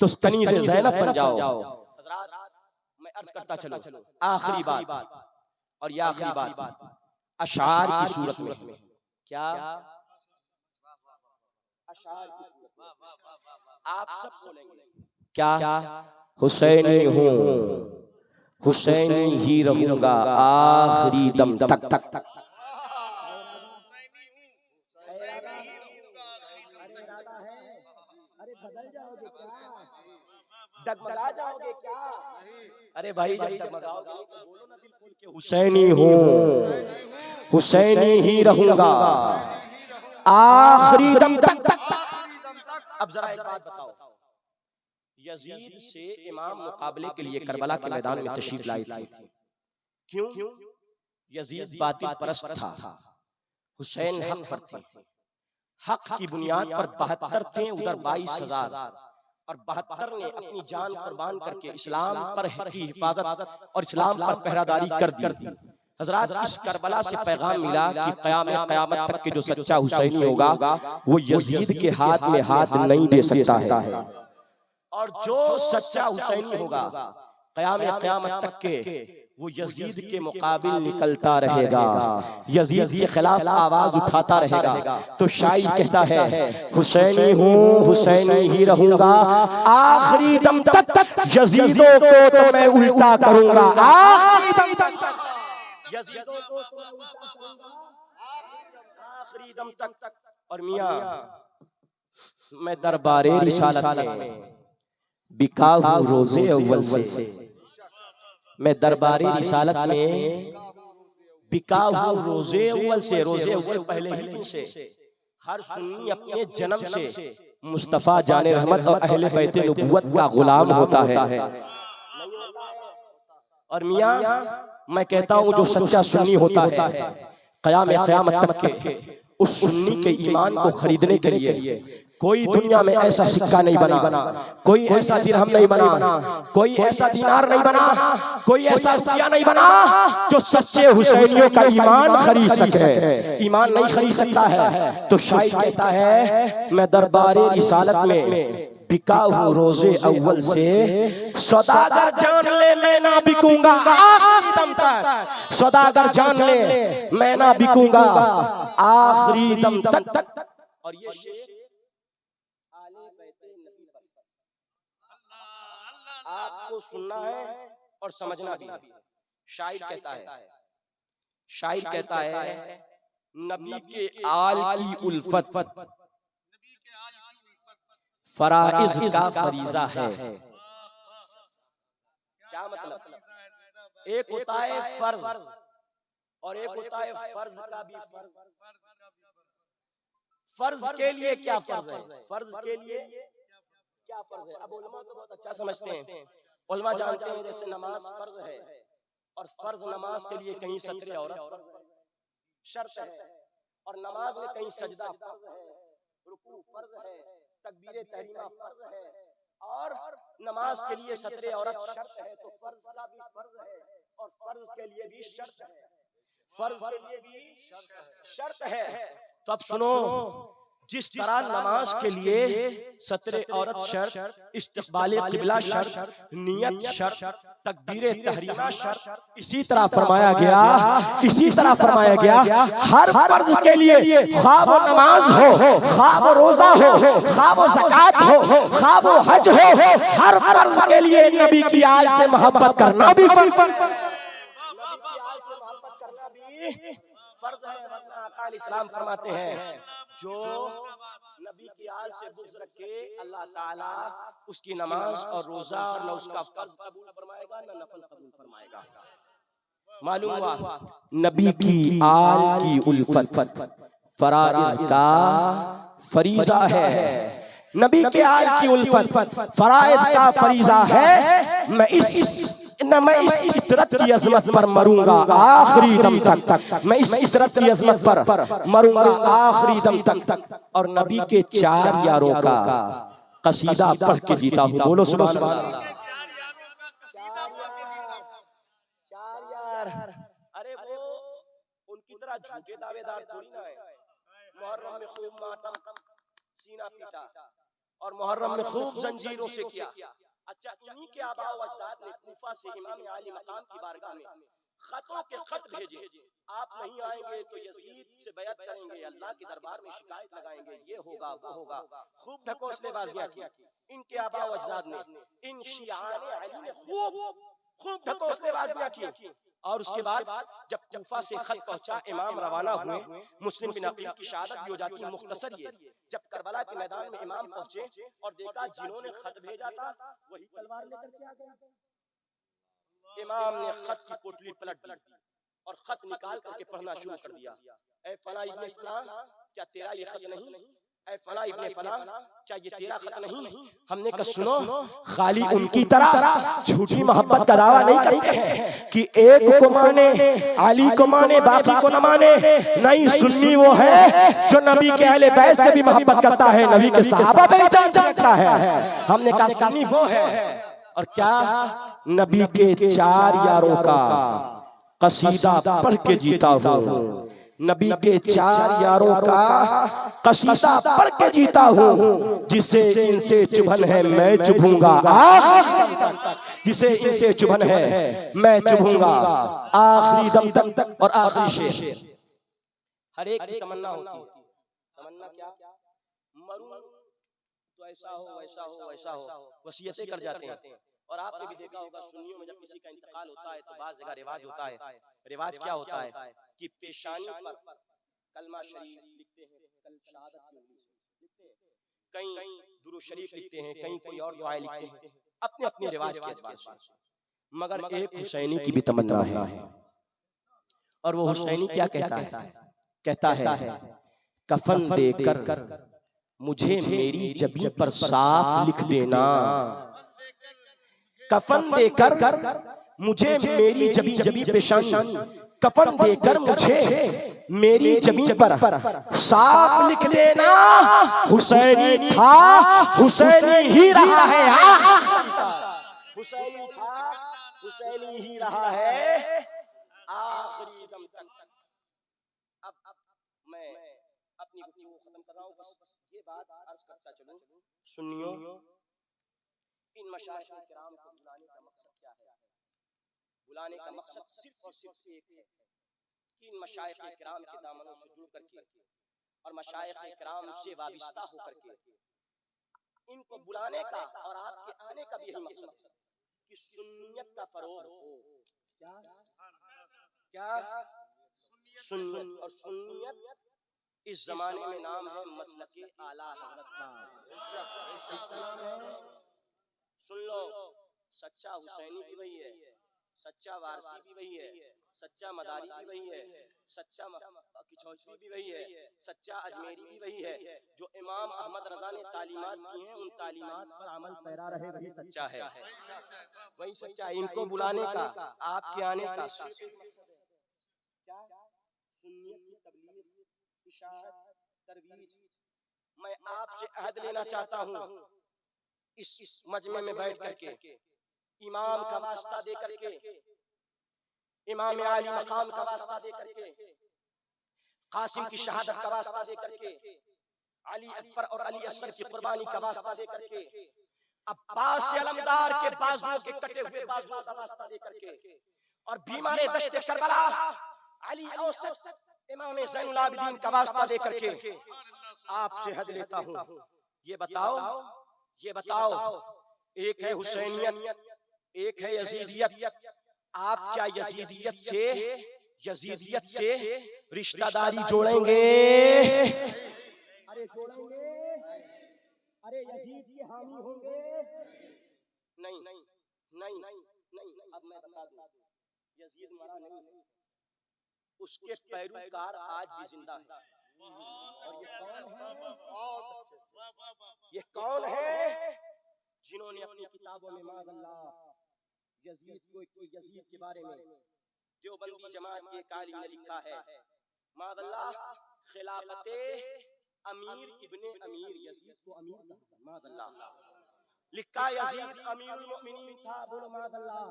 तो कनीज़े ज़ैनब बन जाओ। मैं अर्ज करता चलूं आखिरी बात, और ये आखिरी बात अशार की सूरत में, क्या अशार की सूरत में आप सब बोलेंगे क्या, हुसैनी हूँ, हुसैनी ही रहूंगा आखिरी दम तक तक तक। अरे बदल जाओगे क्या, डगमगा जाओगे क्या? अरे भाई जब डगमगाओगे तो बोलो ना दिल खोल के, हुसैनी हूँ, हुसैनी ही रहूंगा आखिरी दम तक तक। अब जरा एक बात बताओ, यजीद से इमाम मुकाबले के लिए करबला के मैदान में तशरीफ लाई थी, क्यों? यजीद बातिल परस्त था, हुसैन हक पर थे, हक की बुनियाद पर 72 थे, उधर 22,000, और 72 ने अपनी जान कुर्बान करके इस्लाम पर की हिफाजत और इस्लाम पर पहरादारी कर दी। हजरात इस करबला से पैगाम मिला कि क़यामत तक के जो सच्चा हुसैनी होगा वो यजीद के हाथ में हाथ नहीं दे सकता है, और जो सच्चा हुसैनी होगा क़यामत तक के वो यजीद के मुकाबिल निकलता रहेगा, यजीद के खिलाफ आवाज उठाता रहेगा। तो शायर कहता है, हुसैनी हूँ, हुसैनी ही रहूंगा आखिरी दम तक तक, यजीदों को तो मैं उल्टा करूंगा आखिरी दम तक, यजीदों को तो मैं उल्टा करूंगा आखिरी दम तक। और मियां मैं दरबारे रिसालत में बिका हूँ रोजे अव्वल से, मैं दरबारे रिसालत में बिका हूँ रोजे अव्वल से, रोजे अव्वल पहले ही दिन से। हर सुन्नी अपने जन्म से मुस्तफा जाने रहमत और अहले बैत नबूवत का गुलाम होता है। और मियां मैं कहता हूँ जो सच्चा सुन्नी होता है क़यामत तक के उस सुन्नी के ईमान को खरीदने के लिए कोई दुनिया में ऐसा सिक्का नहीं बना, कोई ऐसा दिरहम नहीं बना, कोई ऐसा दीनार नहीं बना, कोई ऐसा रुपया नहीं बना जो सच्चे हुसैनियों का ईमान खरीद सके। ईमान नहीं खरीद सकता है। तो शायर कहता है, मैं दरबारे रिसालत में बिका हूँ रोजे अव्वल से, सौदागर जान ले मैं ना बिकूंगा आखिरी दम तक, सौदागर जान ले मैं ना बिकूंगा आखिरी दम तक तक। और ये शेर आपको सुनना है और समझना भी। शायर कहता है, शायर कहता है, नबी के आल की उल्फत फराइज़ का फरीज़ा है। क्या मतलब? एक होता है फर्ज और एक होता है फर्ज का भी फर्ज। फर्ज के लिए क्या फर्ज है, फर्ज के लिए क्या फर्ज है। अब उलमा तो बहुत अच्छा समझते हैं, उलमा जानते हैं जैसे नमाज फर्ज है और फर्ज नमाज के लिए कहीं सत्रे औरत फर्ज है, शर्त है, और नमाज में कहीं सजदा फर्ज है, रुकू फर्ज है, तकबीरे तहरीमा फर्ज है, और नमाज के लिए सत्रे औरत शर्त है, तो फर्ज का भी फर्ज है और फर्ज के लिए भी शर्त है, फर्ज के लिए भी शर्त है। तो अब सुनो, जिस तरह नमाज के लिए सत्रे औरत शर्त, इस्तिक़बाले क़िबला शर्त, नियत शर्त, तकबीरे तहरीमा शर्त, इसी तरह फरमाया गया हर फर्ज के लिए, खा वो नमाज हो, खा वो रोजा हो, खा वो ज़कात हो, खा वो हज हो, हर फर्ज के लिए नबी की आल से मोहब्बत करना भी फर्ज है, फर्ज है। वरना आका इस्लाम फरमाते हैं जो नबी की आल से बुग़्ज़ रखे अल्लाह ताला उसकी नमाज और रोजा और न उसका फर्ज कबूल फरमाएगा न नफल कबूल फरमाएगा। मालूम हुआ नबी की आल की उल्फत फराइज़ का फरीज़ा है, नबी के आल की उल्फत फराइज़ का फरीज़ा है। मैं इस इतरत की अज़मत पर मरूंगा आखिरी दम तक, मैं इस इतरत की अज़मत पर मरूंगा आखिरी दम तक, और नबी के 4 यारों का कसीदा पढ़ के जीता हूँ। बोलो सुभान अल्लाह। 4 यार, अरे वो उनकी तरह झूठे दावेदार थोड़ी ना है। मुहर्रम में खूब मातम सीना पीटा और मुहर्रम में खूब जंजीरों से किया। अच्छा, इन्हीं के आबाओ अजदाद ने कूफा से इमाम आली मकाम की बारगाह में खतों के खत भेजे, आप नहीं आएंगे तो यजीद से बैत करेंगे, अल्लाह के दरबार में शिकायत लगाएंगे, ये होगा वो होगा। खूब ढकोसलेबाजियां की इनके आबाओ अजदाद ने, इन शियाने अली ने खूब ढकोसलेबाजियां की। और उसके बाद जब कूफा से खत पहुंचा, इमाम रवाना हुए, मुस्लिम बिन अकील की शहादत भी हो जाती है। मुख्तसर ये, जब करबला के मैदान में इमाम पहुंचे और देखा जिन्होंने खत भेजा था वही तलवार लेकर के आ गए। इमाम ने खत की पोटली पलट दी और खत निकाल करके पढ़ना शुरू कर दिया। ऐ फला इब्ने फला, क्या तेरा ये खत नहीं? ऐ फला इब्ने फला, क्या ये तेरा खत नहीं? हमने कहा सुनो, खाली उनकी तरह झूठी मोहब्बत का दावा नहीं करते हैं कि एक को माने, अली को माने, बाकी को न माने। नहीं, सुन्नी वो है जो नबी के अहले बैत से भी मोहब्बत करता है, नबी के सहाबा पे भी जान रखता है। हमने कहा सुन्नी वो है। और क्या नबी के 4 यारों का कसीदा पढ़ के जीता हूँ, नबी के 4 यारों का कसीदा पढ़ के जीता हूँ। जिसे इनसे चुभन है मैं चुभूंगा आखिरी दम तक, जिसे इनसे चुभन है मैं चुभूंगा आखिरी दम तक। और आखिरी शेर, हर एक की तमन्ना होती है। तमन्ना क्या? मरूं तो ऐसा हो वैसा हो वैसा हो, वसीयतें कर जाते हैं। और आपने भी देखा होगा सुन्नियों में जब किसी का इंतकाल होता है तो बाज़ जगह रिवाज होता है। रिवाज क्या होता है कि पेशानी पर कलमा शरीफ लिखते हैं, कल शहादत की उंगली से लिखते हैं, कहीं दुरूद शरीफ लिखते हैं, कहीं कोई और दुआएं लिखते हैं, अपने अपने रिवाज के एतबार से। मगर एक हुसैनी की भी तमन्ना है, और वो हुसैनी क्या कहता है? कहता है कफन देकर मुझे मेरी जबीं पर साफ लिख देना, कफन देकर मुझे मेरी जबीं पेशानी, कफन देकर मुझे मेरी जबीं पर साफ लिख देना। हुसैनी था, हुसैनी ही रहा है, हुसैनी था, हुसैनी ही रहा है आखिरी दम तक। अब मैं अपनी गुफ्तगू खत्म कर रहा हूँ। बस ये बात अर्ज करता चलूं, सुन्नियों, इन मशाइख़ किराम को बुलाने का मकसद क्या है? बुलाने का मकसद सिर्फ और सिर्फ एक है कि इन मशाइख़ किराम के दामनों से जुड़ करके और मशाइख़ किराम से वाबिस्ता होकर के इनको बुलाने का और आपके आने का भी यही मकसद है कि सुन्नियत का फरोग हो। क्या क्या सुन्नियत, और सुन्नियत इस जमाने में नाम है मसलके आला हज़रत का। सुन लो, सच्चा हुसैनी भी वही है, सच्चा वारसी भी वही है, सच्चा मदारी भी वही है, सच्चा किचौचवी भी वही है, सच्चा अजमेरी भी वही है। जो इमाम अहमद रजा ने तालीमात दी हैं उन तालीमात पर अमल पैरा रहे वही सच्चा है, वही सच्चा है। इनको बुलाने का, आपके आने का क्या सुन्नियत की तबलीग, इशाअत, तरवीज। मैं आपसे अहद लेना चाहता हूँ इस मजमे में बैठ करके, इमाम का वास्ता दे करके, इमाम आली मकाम का वास्ता दे करके, कासिम की शहादत का वास्ता दे करके, अली अकबर और अली असगर की कुर्बानी का वास्ता दे करके, अब्बास अलमदार के बाजुओं के कटे हुए बाजुओं का वास्ता दे करके, और बीमारे दश्ते करबला अली औसत इमाम ज़ैनुल आबिदीन का वास्ता दे करके आपसे हद लेता हूँ। ये बताओ, एक है हुसैनियत, एक है यजीदियत। आप क्या यजीदियत से रिश्तेदारी जोड़ेंगे? अरे जोड़ेंगे? अरे यजीद के हामी होंगे? नहीं। अब मैं बता दूं, यजीद मरा नहीं, उसके पैरोकार आज भी जिंदा है। और ये कौन है जिन्होंने अपनी किताबों में माज़अल्लाह यजीद के बारे में देवबंदी जमात के कालिम ने लिखा है, माज़अल्लाह खिलाफते अमीर इब्ने अमीर, यजीद को अमीर कहा, माज़अल्लाह लिखा यजीद अमीरुल मोमिनीन था, बोलो माज़अल्लाह।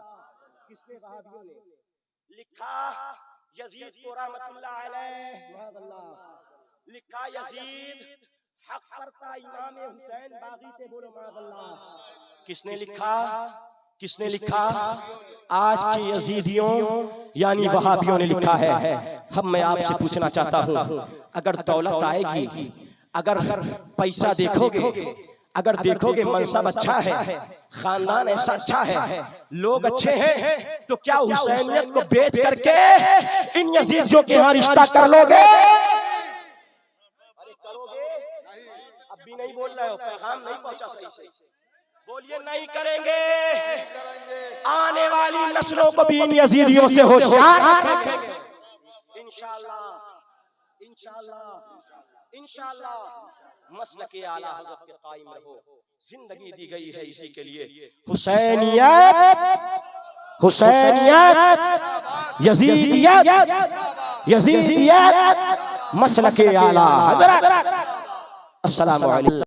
किसने? वहाबियों ने लिखा यजीद को रहमतुल्लाह अलैह, माज़अल्लाह लिखा यजीद हक पर था, इमाम हुसैन बागी थे, बोलो माज़अल्लाह। किसने लिखा? आज के यजीदियों यानी वहाबियों ने लिखा है। हम मैं आपसे पूछना चाहता हूँ, अगर दौलत आएगी, अगर पैसा देखोगे, अगर देखोगे मनसब अच्छा है, खानदान ऐसा अच्छा है, लोग अच्छे हैं, तो क्या हुसैनियत को बेच करके इन यजीदियों के यहाँ रिश्ता कर लोगे? अरे करोगे? अब भी नहीं बोल रहे हो, पैगाम नहीं पहुंचा सही से। बोलिए नहीं करेंगे। आने वाली नस्लों को भी इन यजीदियों से होशियार रखेंगे इंशाअल्लाह। मसलके आला हज़रत के कायम रहो। जिंदगी दी गई है इसी के लिए। हुसैनियत, यजीदियत, मसलके आला हज़रत। अस्सलामु अलैकुम।